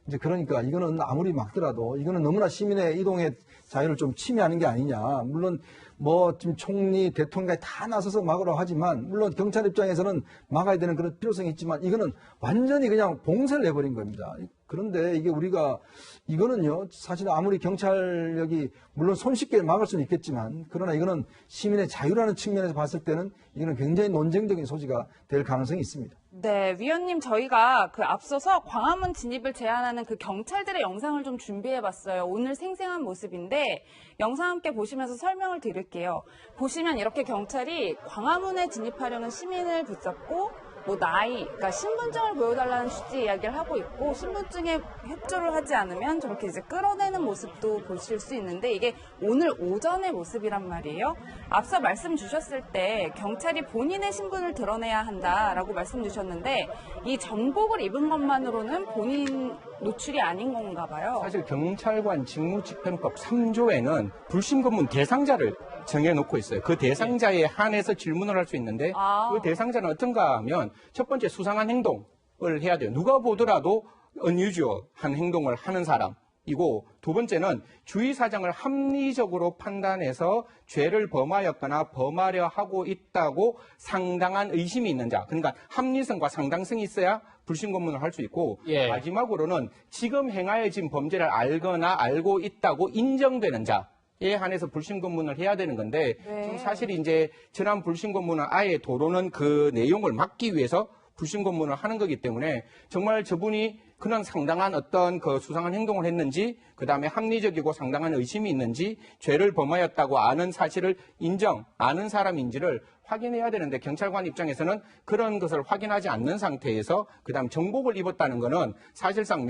이제 그러니까 이거는 아무리 막더라도 이거는 너무나 시민의 이동의 자유를 좀 침해하는 게 아니냐. 물론 뭐 지금 총리, 대통령까지 다 나서서 막으라고 하지만 물론 경찰 입장에서는 막아야 되는 그런 필요성이 있지만 이거는 완전히 그냥 봉쇄를 해버린 겁니다. 그런데 이게 우리가 이거는요 사실 아무리 경찰력이 물론 손쉽게 막을 수는 있겠지만 그러나 이거는 시민의 자유라는 측면에서 봤을 때는 이거는 굉장히 논쟁적인 소지가 될 가능성이 있습니다. 네, 위원님 저희가 앞서서 광화문 진입을 제한하는 그 경찰들의 영상을 좀 준비해봤어요. 오늘 생생한 모습인데 영상 함께 보시면서 설명을 드릴게요. 보시면 이렇게 경찰이 광화문에 진입하려는 시민을 붙잡고 뭐 나이, 그러니까 신분증을 보여달라는 취지 이야기를 하고 있고 신분증에 협조를 하지 않으면 저렇게 이제 끌어내는 모습도 보실 수 있는데 이게 오늘 오전의 모습이란 말이에요. 앞서 말씀 주셨을 때 경찰이 본인의 신분을 드러내야 한다라고 말씀 주셨는데 이 정복을 입은 것만으로는 본인 노출이 아닌 건가 봐요. 사실 경찰관 직무집행법 3조에는 불신검문 대상자를 정해놓고 있어요. 그 대상자에 한해서 질문을 할 수 있는데 그 대상자는 어떤가 하면 첫 번째 수상한 행동을 해야 돼요. 누가 보더라도 unusual한 행동을 하는 사람이고 두 번째는 주의 사정을 합리적으로 판단해서 죄를 범하였거나 범하려 하고 있다고 상당한 의심이 있는 자. 그러니까 합리성과 상당성이 있어야 불신검문을 할 수 있고 마지막으로는 지금 행하여진 범죄를 알거나 알고 있다고 인정되는 자. 에 한해서 불신검문을 해야 되는 건데 지금 사실 이제 지난 불신검문은 아예 도로는 그 내용을 막기 위해서 불신검문을 하는 거기 때문에 정말 저분이 그런 상당한 어떤 그 수상한 행동을 했는지 그다음에 합리적이고 상당한 의심이 있는지 죄를 범하였다고 아는 사실을 아는 사람인지를 확인해야 되는데 경찰관 입장에서는 그런 것을 확인하지 않는 상태에서 그다음 정복을 입었다는 거는 사실상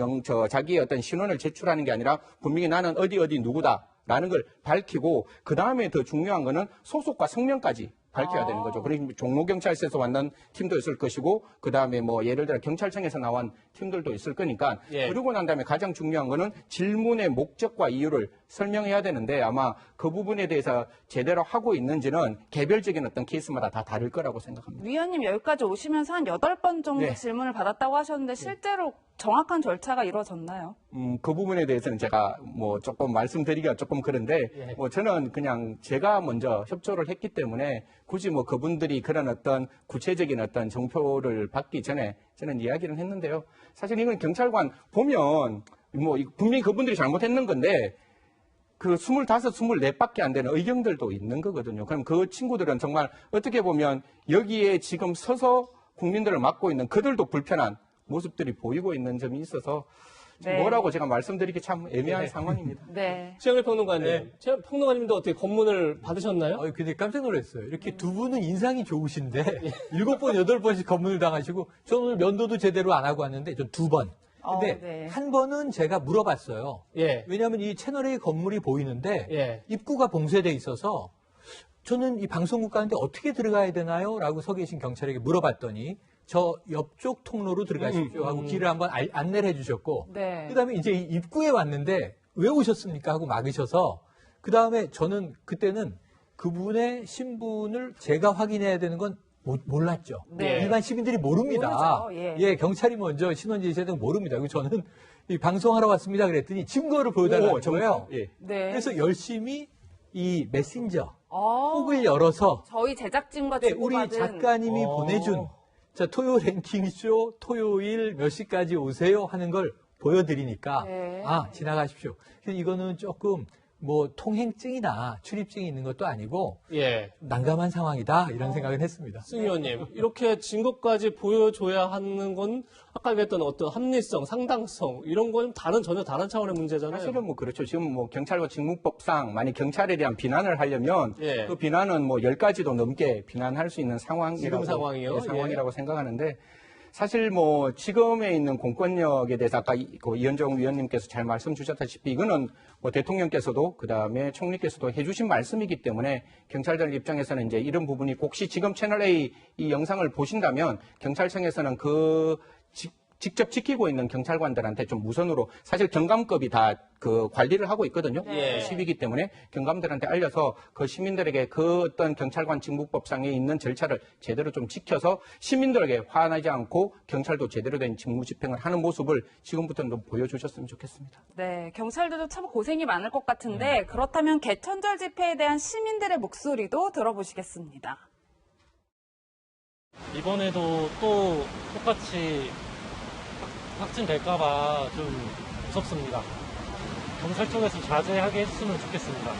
자기의 어떤 신원을 제출하는 게 아니라 분명히 나는 어디 누구다. 라는 걸 밝히고 그 다음에 더 중요한 거는 소속과 성명까지 밝혀야 되는 거죠. 그리고 종로경찰서에서 왔는 팀도 있을 것이고 그 다음에 뭐 예를 들어 경찰청에서 나온 팀들도 있을 거니까 그러고 난 다음에 가장 중요한 거는 질문의 목적과 이유를 설명해야 되는데 아마 그 부분에 대해서 제대로 하고 있는지는 개별적인 어떤 케이스마다 다 다를 거라고 생각합니다. 위원님 여기까지 오시면서 한 8번 정도 질문을 받았다고 하셨는데 실제로 정확한 절차가 이루어졌나요? 그 부분에 대해서는 제가 뭐 조금 말씀드리기가 조금 그런데 뭐 저는 그냥 제가 먼저 협조를 했기 때문에 굳이 뭐 그분들이 그런 어떤 구체적인 어떤 정표를 받기 전에 저는 이야기를 했는데요. 사실 이건 경찰관 보면 뭐 분명히 그분들이 잘못했는 건데 그 25, 24밖에 안 되는 의견들도 있는 거거든요. 그럼 그 친구들은 정말 어떻게 보면 여기에 지금 서서 국민들을 맡고 있는 그들도 불편한 모습들이 보이고 있는 점이 있어서 뭐라고 제가 말씀드리기 참 애매한 상황입니다. 네. 최영일 평론가님, 평론가님도 어떻게 검문을 받으셨나요? 근데 깜짝 놀랐어요. 이렇게 두 분은 인상이 좋으신데 7번, 8번씩 검문을 당하시고 저는 오늘 면도도 제대로 안 하고 왔는데 저 2번. 근데 한 번은 제가 물어봤어요. 왜냐하면 이 채널A 건물이 보이는데 입구가 봉쇄돼 있어서 저는 이 방송국 가는데 어떻게 들어가야 되나요? 라고 서 계신 경찰에게 물어봤더니 저 옆쪽 통로로 들어가십시오 하고 길을 한번 안내를 해주셨고 네. 그다음에 이제 이 입구에 왔는데 왜 오셨습니까? 하고 막으셔서 그다음에 저는 그때는 그분의 신분을 제가 확인해야 되는 건 몰랐죠. 네. 일반 시민들이 모릅니다. 모르죠. 예. 예, 경찰이 먼저 신원 제시해도 모릅니다. 그래서 저는 이 방송하러 왔습니다. 그랬더니 증거를 보여달라는 거예요. 예. 네. 그래서 열심히 이 메신저 아, 폭을 열어서 저희 제작진과 네, 우리 주고받은 작가님이 보내준 자, 토요 랭킹쇼 토요일 몇 시까지 오세요 하는 걸 보여드리니까 네. 아 지나가십시오. 그래서 이거는 조금 뭐 통행증이나 출입증이 있는 것도 아니고 예. 난감한 상황이다 이런 생각을 했습니다. 승 의원님, 이렇게 증거까지 보여줘야 하는 건 아까 얘기했던 어떤 합리성, 상당성 이런 건 전혀 다른 차원의 문제잖아요. 사실은 뭐 그렇죠. 지금 뭐 경찰과 직무법상 만약 경찰에 대한 비난을 하려면 예. 그 비난은 뭐 10가지도 넘게 비난할 수 있는 상황이라고 지금 상황이요? 예, 상황이라고 생각하는데 사실 뭐 지금에 있는 공권력에 대해서 아까 이현정 위원님께서 잘 말씀 주셨다시피 이거는 뭐 대통령께서도 그다음에 총리께서도 해주신 말씀이기 때문에 경찰들 입장에서는 이제 이런 부분이 혹시 지금 채널 A 이 영상을 보신다면 경찰청에서는 직접 지키고 있는 경찰관들한테 좀 우선으로 사실 경감급이 다 그 관리를 하고 있거든요. 네. 시위이기 때문에 경감들한테 알려서 그 시민들에게 그 어떤 경찰관 직무법상에 있는 절차를 제대로 좀 지켜서 시민들에게 화나지 않고 경찰도 제대로 된 직무 집행을 하는 모습을 지금부터는 좀 보여주셨으면 좋겠습니다. 네, 경찰들도 참 고생이 많을 것 같은데 그렇다면 개천절 집회에 대한 시민들의 목소리도 들어보시겠습니다. 이번에도 또 똑같이 확진될까봐 좀 무섭습니다. 경찰 쪽에서 자제하게 했으면 좋겠습니다.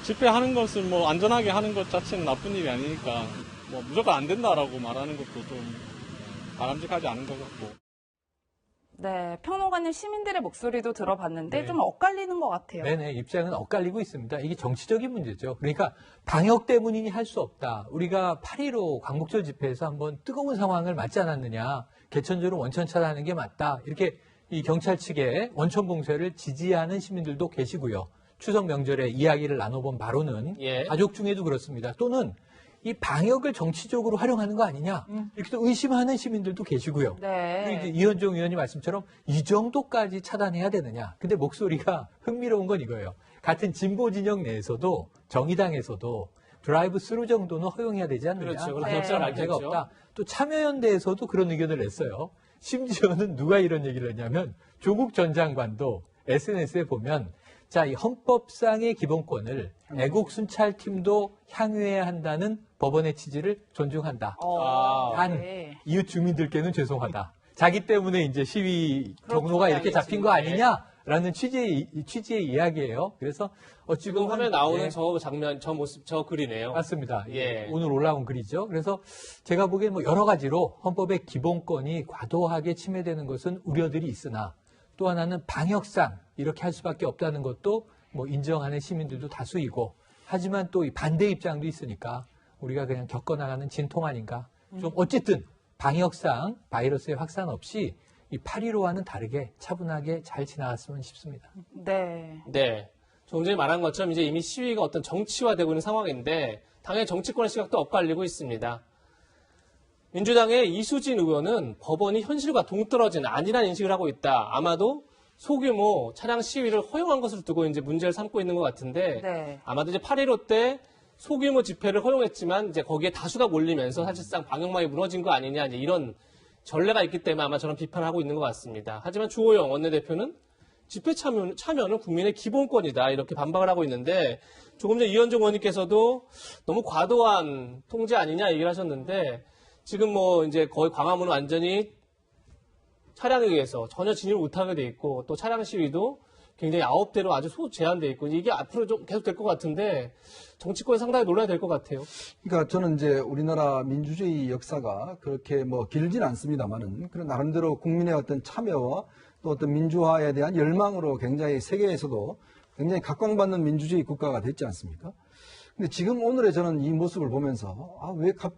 집회하는 것을 뭐 안전하게 하는 것 자체는 나쁜 일이 아니니까 뭐 무조건 안 된다라고 말하는 것도 좀 바람직하지 않은 것 같고. 네, 평론가님 시민들의 목소리도 들어봤는데 네. 좀 엇갈리는 것 같아요. 네네, 입장은 엇갈리고 있습니다. 이게 정치적인 문제죠. 그러니까 방역 때문이니 할 수 없다. 우리가 8.15 광복절 집회에서 한번 뜨거운 상황을 맞지 않았느냐. 개천절은 원천 차단하는 게 맞다. 이렇게 이 경찰 측의 원천 봉쇄를 지지하는 시민들도 계시고요. 추석 명절에 이야기를 나눠본 바로는 예. 가족 중에도 그렇습니다. 또는 이 방역을 정치적으로 활용하는 거 아니냐. 이렇게 또 의심하는 시민들도 계시고요. 네. 그리고 이제 이현정 의원님 말씀처럼 이 정도까지 차단해야 되느냐. 근데 목소리가 흥미로운 건 이거예요. 같은 진보 진영 내에서도 정의당에서도 드라이브 스루 정도는 허용해야 되지 않느냐. 그렇죠. 그런 네. 격차가 문제가 알겠죠. 없다. 또 참여연대에서도 그런 의견을 냈어요. 심지어는 누가 이런 얘기를 했냐면 조국 전 장관도 SNS에 보면 자, 이 헌법상의 기본권을 애국순찰팀도 향유해야 한다는 법원의 취지를 존중한다. 단 네. 이웃 주민들께는 죄송하다. 자기 때문에 이제 시위 경로가 그렇군요. 이렇게 잡힌 거 아니냐라는 취지의 이야기예요. 그래서 지금 보면, 화면에 나오는 예, 저 장면, 저 모습, 저 글이네요. 맞습니다. 예. 오늘 올라온 글이죠. 그래서 제가 보기엔 뭐 여러 가지로 헌법의 기본권이 과도하게 침해되는 것은 우려들이 있으나 또 하나는 방역상 이렇게 할 수밖에 없다는 것도 뭐 인정하는 시민들도 다수이고 하지만 또 이 반대 입장도 있으니까 우리가 그냥 겪어나가는 진통 아닌가. 좀 어쨌든 방역상 바이러스의 확산 없이 이 8.15와는 다르게 차분하게 잘 지나갔으면 싶습니다. 네. 네. 조금 전에 말한 것처럼 이제 이미 시위가 어떤 정치화되고 있는 상황인데 당연히 정치권의 시각도 엇갈리고 있습니다. 민주당의 이수진 의원은 법원이 현실과 동떨어진 아니라는 인식을 하고 있다. 아마도 소규모 차량 시위를 허용한 것을 두고 이제 문제를 삼고 있는 것 같은데 네. 아마도 이제 8.15 때 소규모 집회를 허용했지만 이제 거기에 다수가 몰리면서 사실상 방역망이 무너진 거 아니냐 이제 이런 전례가 있기 때문에 아마 저런 비판을 하고 있는 것 같습니다. 하지만 주호영 원내대표는 집회 참여는 국민의 기본권이다 이렇게 반박을 하고 있는데 조금 전 이현종 의원님께서도 너무 과도한 통제 아니냐 얘기를 하셨는데 지금 뭐 이제 거의 광화문은 완전히 차량에 의해서 전혀 진입을 못하게 돼 있고 또 차량 시위도 굉장히 9대로 아주 제한돼 있고 이게 앞으로 좀 계속 될 것 같은데 정치권에 상당히 논란이 될 것 같아요. 그러니까 저는 이제 우리나라 민주주의 역사가 그렇게 뭐 길진 않습니다만은 그런 나름대로 국민의 어떤 참여와 또 어떤 민주화에 대한 열망으로 굉장히 세계에서도 굉장히 각광받는 민주주의 국가가 됐지 않습니까? 근데 지금 오늘의 저는 이 모습을 보면서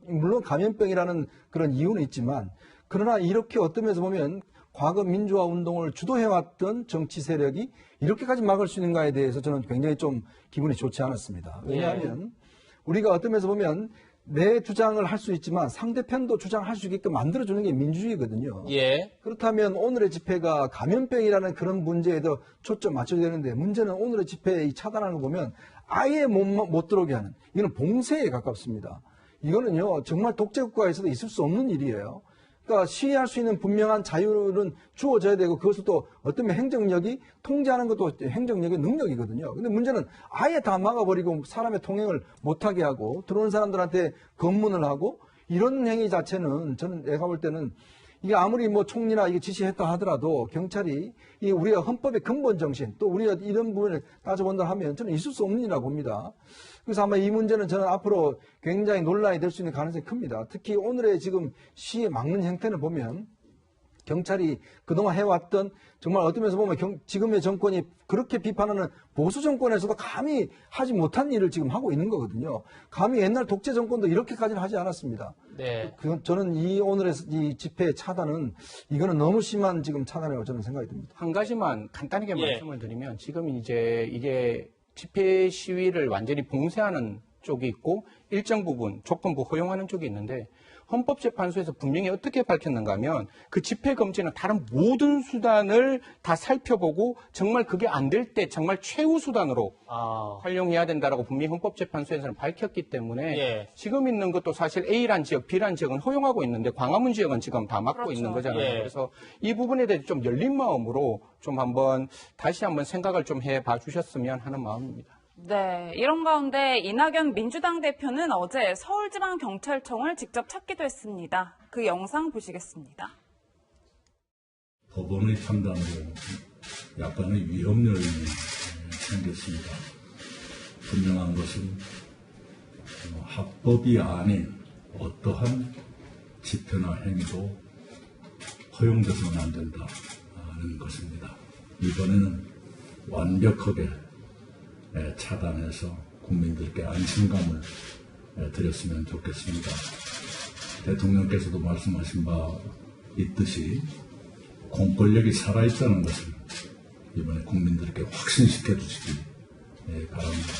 물론 감염병이라는 그런 이유는 있지만 그러나 이렇게 어떤 면에서 보면 과거 민주화 운동을 주도해왔던 정치 세력이 이렇게까지 막을 수 있는가에 대해서 저는 굉장히 좀 기분이 좋지 않았습니다. 왜냐하면 우리가 어떤 면에서 보면 내 주장을 할 수 있지만 상대편도 주장할 수 있게끔 만들어주는 게 민주주의거든요. 예. 그렇다면 오늘의 집회가 감염병이라는 그런 문제에도 초점 맞춰야 되는데 문제는 오늘의 집회 차단하는 거 보면 아예 못 들어오게 하는 이거는 봉쇄에 가깝습니다. 이거는요 정말 독재국가에서도 있을 수 없는 일이에요. 그러니까 시위할 수 있는 분명한 자유는 주어져야 되고 그것을 또 어떤 행정력이 통제하는 것도 행정력의 능력이거든요. 근데 문제는 아예 다 막아버리고 사람의 통행을 못하게 하고 들어오는 사람들한테 검문을 하고 이런 행위 자체는 저는 내가 볼 때는 이게 아무리 뭐 총리나 이게 지시했다 하더라도 경찰이 이 우리가 헌법의 근본 정신 또 우리가 이런 부분을 따져본다 하면 저는 있을 수 없는 일이라고 봅니다. 그래서 아마 이 문제는 저는 앞으로 굉장히 논란이 될 수 있는 가능성이 큽니다. 특히 오늘의 지금 시위 막는 형태를 보면 경찰이 그동안 해왔던 정말 어떤 면에서 보면 지금의 정권이 그렇게 비판하는 보수 정권에서도 감히 하지 못한 일을 지금 하고 있는 거거든요. 감히 옛날 독재 정권도 이렇게까지는 하지 않았습니다. 네. 저는 이 오늘의 이 집회 차단은 이거는 너무 심한 지금 차단이라고 저는 생각이 듭니다. 한 가지만 간단하게 말씀을 드리면 지금 이제 이게 집회 시위를 완전히 봉쇄하는 쪽이 있고 일정 부분 조건부 허용하는 쪽이 있는데 헌법재판소에서 분명히 어떻게 밝혔는가 하면 그 집회 금지는 다른 모든 수단을 다 살펴보고 정말 그게 안 될 때 정말 최후 수단으로 활용해야 된다라고 분명히 헌법재판소에서는 밝혔기 때문에 지금 있는 것도 사실 A란 지역, B란 지역은 허용하고 있는데 광화문 지역은 지금 다 막고 있는 거잖아요. 그래서 이 부분에 대해서 좀 열린 마음으로 좀 다시 한번 생각을 좀 해봐 주셨으면 하는 마음입니다. 네, 이런 가운데 이낙연 민주당 대표는 어제 서울지방경찰청을 직접 찾기도 했습니다. 그 영상 보시겠습니다. 법원의 판단으로 약간의 위험률이 생겼습니다. 분명한 것은 합법이 아닌 어떠한 집회나 행위도 허용돼서는 안 된다는 것입니다. 이번에는 완벽하게 차단해서 국민들께 안심감을 드렸으면 좋겠습니다. 대통령께서도 말씀하신 바 있듯이 공권력이 살아있다는 것을 이번에 국민들께 확신시켜 주시기 바랍니다.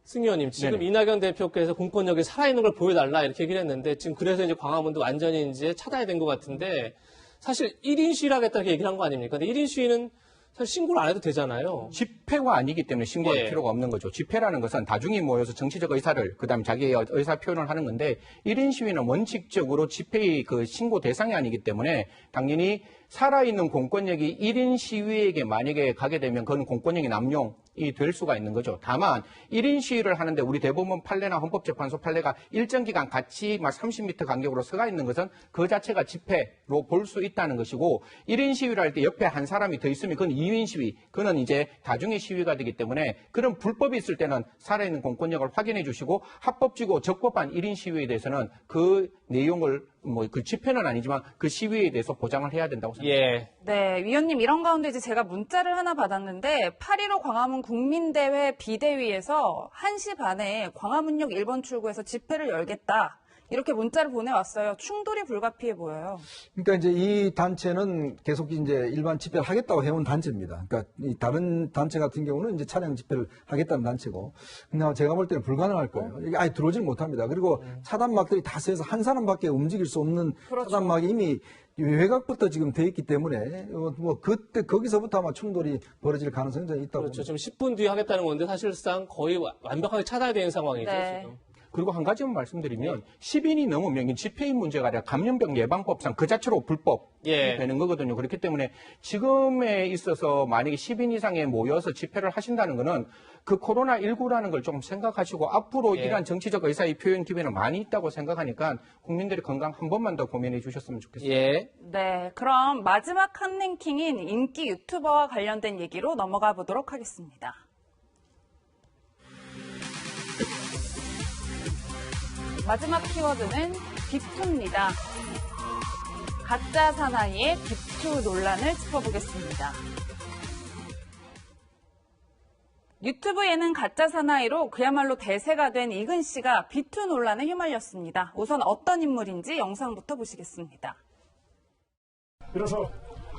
승 의원님, 지금 이낙연 대표께서 공권력이 살아있는 걸 보여달라 이렇게 얘기를 했는데 지금 그래서 이제 광화문도 완전히 이제 차단이 된 것 같은데 사실 1인 시위를 하겠다 이렇게 얘기를 한 거 아닙니까? 근데 1인 시위는 사실 신고를 안 해도 되잖아요. 집회가 아니기 때문에 신고할 필요가 없는 거죠. 집회라는 것은 다중이 모여서 정치적 의사를, 그다음에 자기의 의사 표현을 하는 건데 1인 시위는 원칙적으로 집회의 그 신고 대상이 아니기 때문에 당연히 살아있는 공권력이 1인 시위에게 만약에 가게 되면 그건 공권력이 남용이 될 수가 있는 거죠. 다만 1인 시위를 하는데 우리 대법원 판례나 헌법재판소 판례가 일정 기간 같이 막 30m 간격으로 서가 있는 것은 그 자체가 집회로 볼 수 있다는 것이고 1인 시위를 할 때 옆에 한 사람이 더 있으면 그건 2인 시위, 그건 이제 다중의 시위가 되기 때문에 그런 불법이 있을 때는 살아있는 공권력을 확인해 주시고 합법적이고 적법한 1인 시위에 대해서는 그 내용을 그 집회는 아니지만 그 시위에 대해서 보장을 해야 된다고 생각합니다. 네, 위원님 이런 가운데 이제 제가 문자를 하나 받았는데 8.15 광화문 국민대회 비대위에서 1시 반에 광화문역 1번 출구에서 집회를 열겠다. 이렇게 문자를 보내왔어요. 충돌이 불가피해 보여요. 그러니까 이제 이 단체는 계속 이제 일반 집회를 하겠다고 해온 단체입니다. 그러니까 이 다른 단체 같은 경우는 이제 차량 집회를 하겠다는 단체고, 근데 제가 볼 때는 불가능할 거예요. 이게 아예 들어오질 못합니다. 그리고 차단막들이 다 세서 한 사람밖에 움직일 수 없는 차단막이 이미 외곽부터 지금 돼 있기 때문에 그때 거기서부터 아마 충돌이 벌어질 가능성이 있다고. 그렇죠. 지금 10분 뒤에 하겠다는 건데 사실상 거의 완벽하게 차단이 된 상황이죠. 지금. 그리고 한 가지만 말씀드리면 10인이 넘으면 집회인 문제가 아니라 감염병 예방법상 그 자체로 불법이 되는 거거든요. 그렇기 때문에 지금에 있어서 만약에 10인 이상에 모여서 집회를 하신다는 거는 그 코로나19라는 걸 좀 생각하시고 앞으로 이러한 정치적 의사의 표현 기회는 많이 있다고 생각하니까 국민들의 건강 한 번만 더 고민해 주셨으면 좋겠습니다. 네, 그럼 마지막 한 랭킹인 인기 유튜버와 관련된 얘기로 넘어가 보도록 하겠습니다. 마지막 키워드는 빅2입니다. 가짜 사나이의 빅2 논란을 짚어보겠습니다. 유튜브 예능 가짜 사나이로 그야말로 대세가 된 이근 씨가 빅2 논란에 휘말렸습니다. 우선 어떤 인물인지 영상부터 보시겠습니다. 일어서,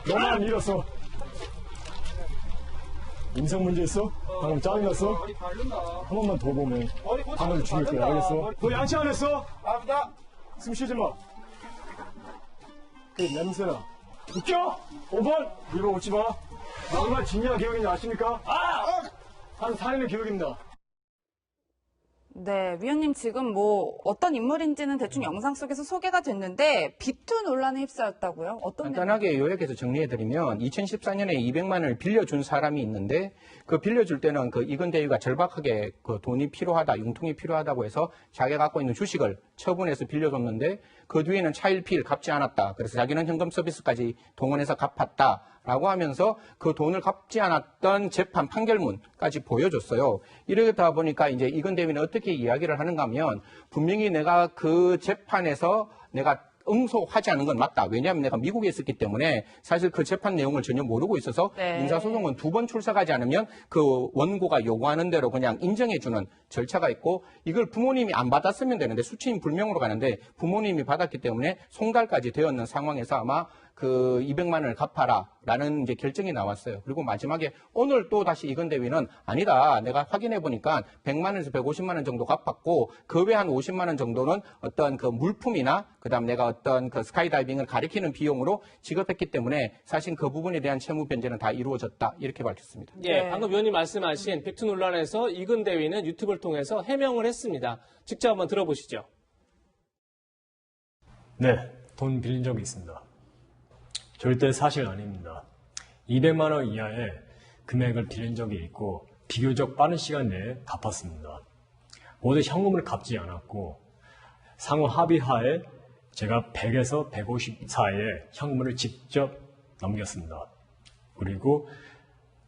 너만 일어서. 인성 문제 있어? 방금 짜증났어? 한 번만 더 보면 방금 죽일 거야, 알겠어? 너 양치 안 했어? 알았다. 숨 쉬지 마. 그 냄새나. 웃겨? 5번? 이거 웃지 마. 나 얼마나 진지한 교육인지 아십니까? 한 4년의 교육입니다. 네, 위원님 지금 뭐 어떤 인물인지는 대충 영상 속에서 소개가 됐는데 비투 논란에 휩싸였다고요? 어떤 간단하게 요약해서 정리해드리면 2014년에 200만 원을 빌려준 사람이 있는데 그 빌려줄 때는 그 이건 대위가 절박하게 그 돈이 필요하다, 융통이 필요하다고 해서 자기가 갖고 있는 주식을 처분해서 빌려줬는데 그 뒤에는 차일피일 갚지 않았다. 그래서 자기는 현금 서비스까지 동원해서 갚았다. 라고 하면서 그 돈을 갚지 않았던 재판 판결문까지 보여줬어요. 이러다 보니까 이제 이건 대위는 어떻게 이야기를 하는가 하면 분명히 내가 그 재판에서 내가 응소하지 않은 건 맞다. 왜냐하면 내가 미국에 있었기 때문에 사실 그 재판 내용을 전혀 모르고 있어서 민사소송은 2번 출석하지 않으면 그 원고가 요구하는 대로 그냥 인정해주는 절차가 있고 이걸 부모님이 안 받았으면 되는데 수치인 불명으로 가는데 부모님이 받았기 때문에 송달까지 되었는 상황에서 아마 그 200만 원을 갚아라라는 이제 결정이 나왔어요. 그리고 마지막에 오늘 또 다시 이건 대위는 아니다. 내가 확인해 보니까 100만 원에서 150만 원 정도 갚았고 그 외 한 50만 원 정도는 어떤 그 물품이나 그다음 내가 어떤 그 스카이다이빙을 가리키는 비용으로 지급했기 때문에 사실 그 부분에 대한 채무 변제는 다 이루어졌다. 이렇게 밝혔습니다. 예, 방금 위원님 말씀하신 비투 논란에서 이건 대위는 유튜브를 통해서 해명을 했습니다. 직접 한번 들어보시죠. 네, 돈 빌린 적이 있습니다. 절대 사실 아닙니다. 200만 원 이하의 금액을 빌린 적이 있고 비교적 빠른 시간 내에 갚았습니다. 모두 현금을 갚지 않았고 상호 합의하에 제가 100에서 150 사이에 현금을 직접 넘겼습니다. 그리고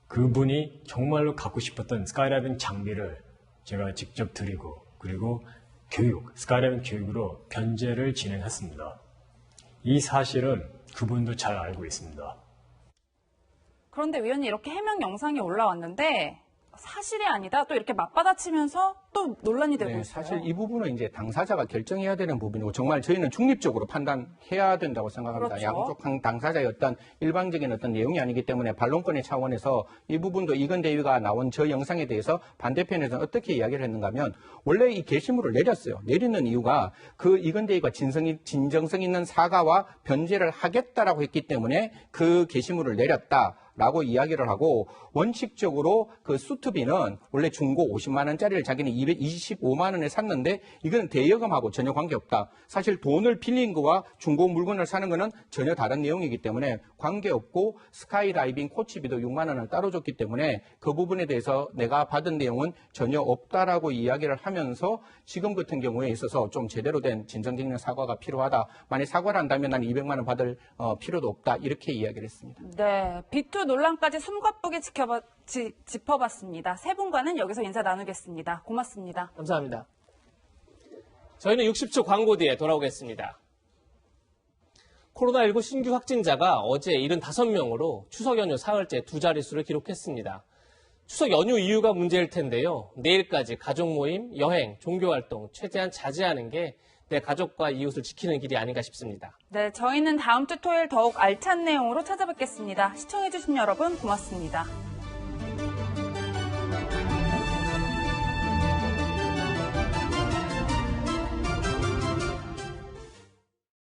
그분이 정말로 갖고 싶었던 스카이다이빙 장비를 제가 직접 드리고 그리고 교육, 스카이다이빙 교육으로 변제를 진행했습니다. 이 사실은 그분도 잘 알고 있습니다. 그런데 위원님 이렇게 해명 영상이 올라왔는데 사실이 아니다. 또 이렇게 맞받아치면서 또 논란이 되고 있어요. 사실 이 부분은 이제 당사자가 결정해야 되는 부분이고 정말 저희는 중립적으로 판단해야 된다고 생각합니다. 그렇죠. 양쪽 당사자의 어떤 일방적인 어떤 내용이 아니기 때문에 반론권의 차원에서 이 부분도 이건 대위가 나온 저 영상에 대해서 반대편에서는 어떻게 이야기를 했는가 하면 원래 이 게시물을 내렸어요. 내리는 이유가 그 이건 대위가 진정성 있는 사과와 변제를 하겠다라고 했기 때문에 그 게시물을 내렸다. 라고 이야기를 하고 원칙적으로 그 수트비는 원래 중고 50만 원짜리를 자기는 225만 원에 샀는데 이건 대여금하고 전혀 관계없다. 사실 돈을 빌린 거와 중고 물건을 사는 거는 전혀 다른 내용이기 때문에 관계없고 스카이다이빙 코치비도 6만 원을 따로 줬기 때문에 그 부분에 대해서 내가 받은 내용은 전혀 없다라고 이야기를 하면서 지금 같은 경우에 있어서 좀 제대로 된 진정적인 사과가 필요하다. 만약 사과를 한다면 난 200만 원 받을 필요도 없다. 이렇게 이야기를 했습니다. 네, 비투 논란까지 숨가쁘게 짚어봤습니다. 세 분과는 여기서 인사 나누겠습니다. 고맙습니다. 감사합니다. 저희는 60초 광고 뒤에 돌아오겠습니다. 코로나19 신규 확진자가 어제 75명으로 추석 연휴 사흘째 두 자릿수를 기록했습니다. 추석 연휴 이유가 문제일 텐데요. 내일까지 가족 모임, 여행, 종교활동 최대한 자제하는 게 내 가족과 이웃을 지키는 길이 아닌가 싶습니다. 네, 저희는 다음 주 토요일 더욱 알찬 내용으로 찾아뵙겠습니다. 시청해주신 여러분 고맙습니다.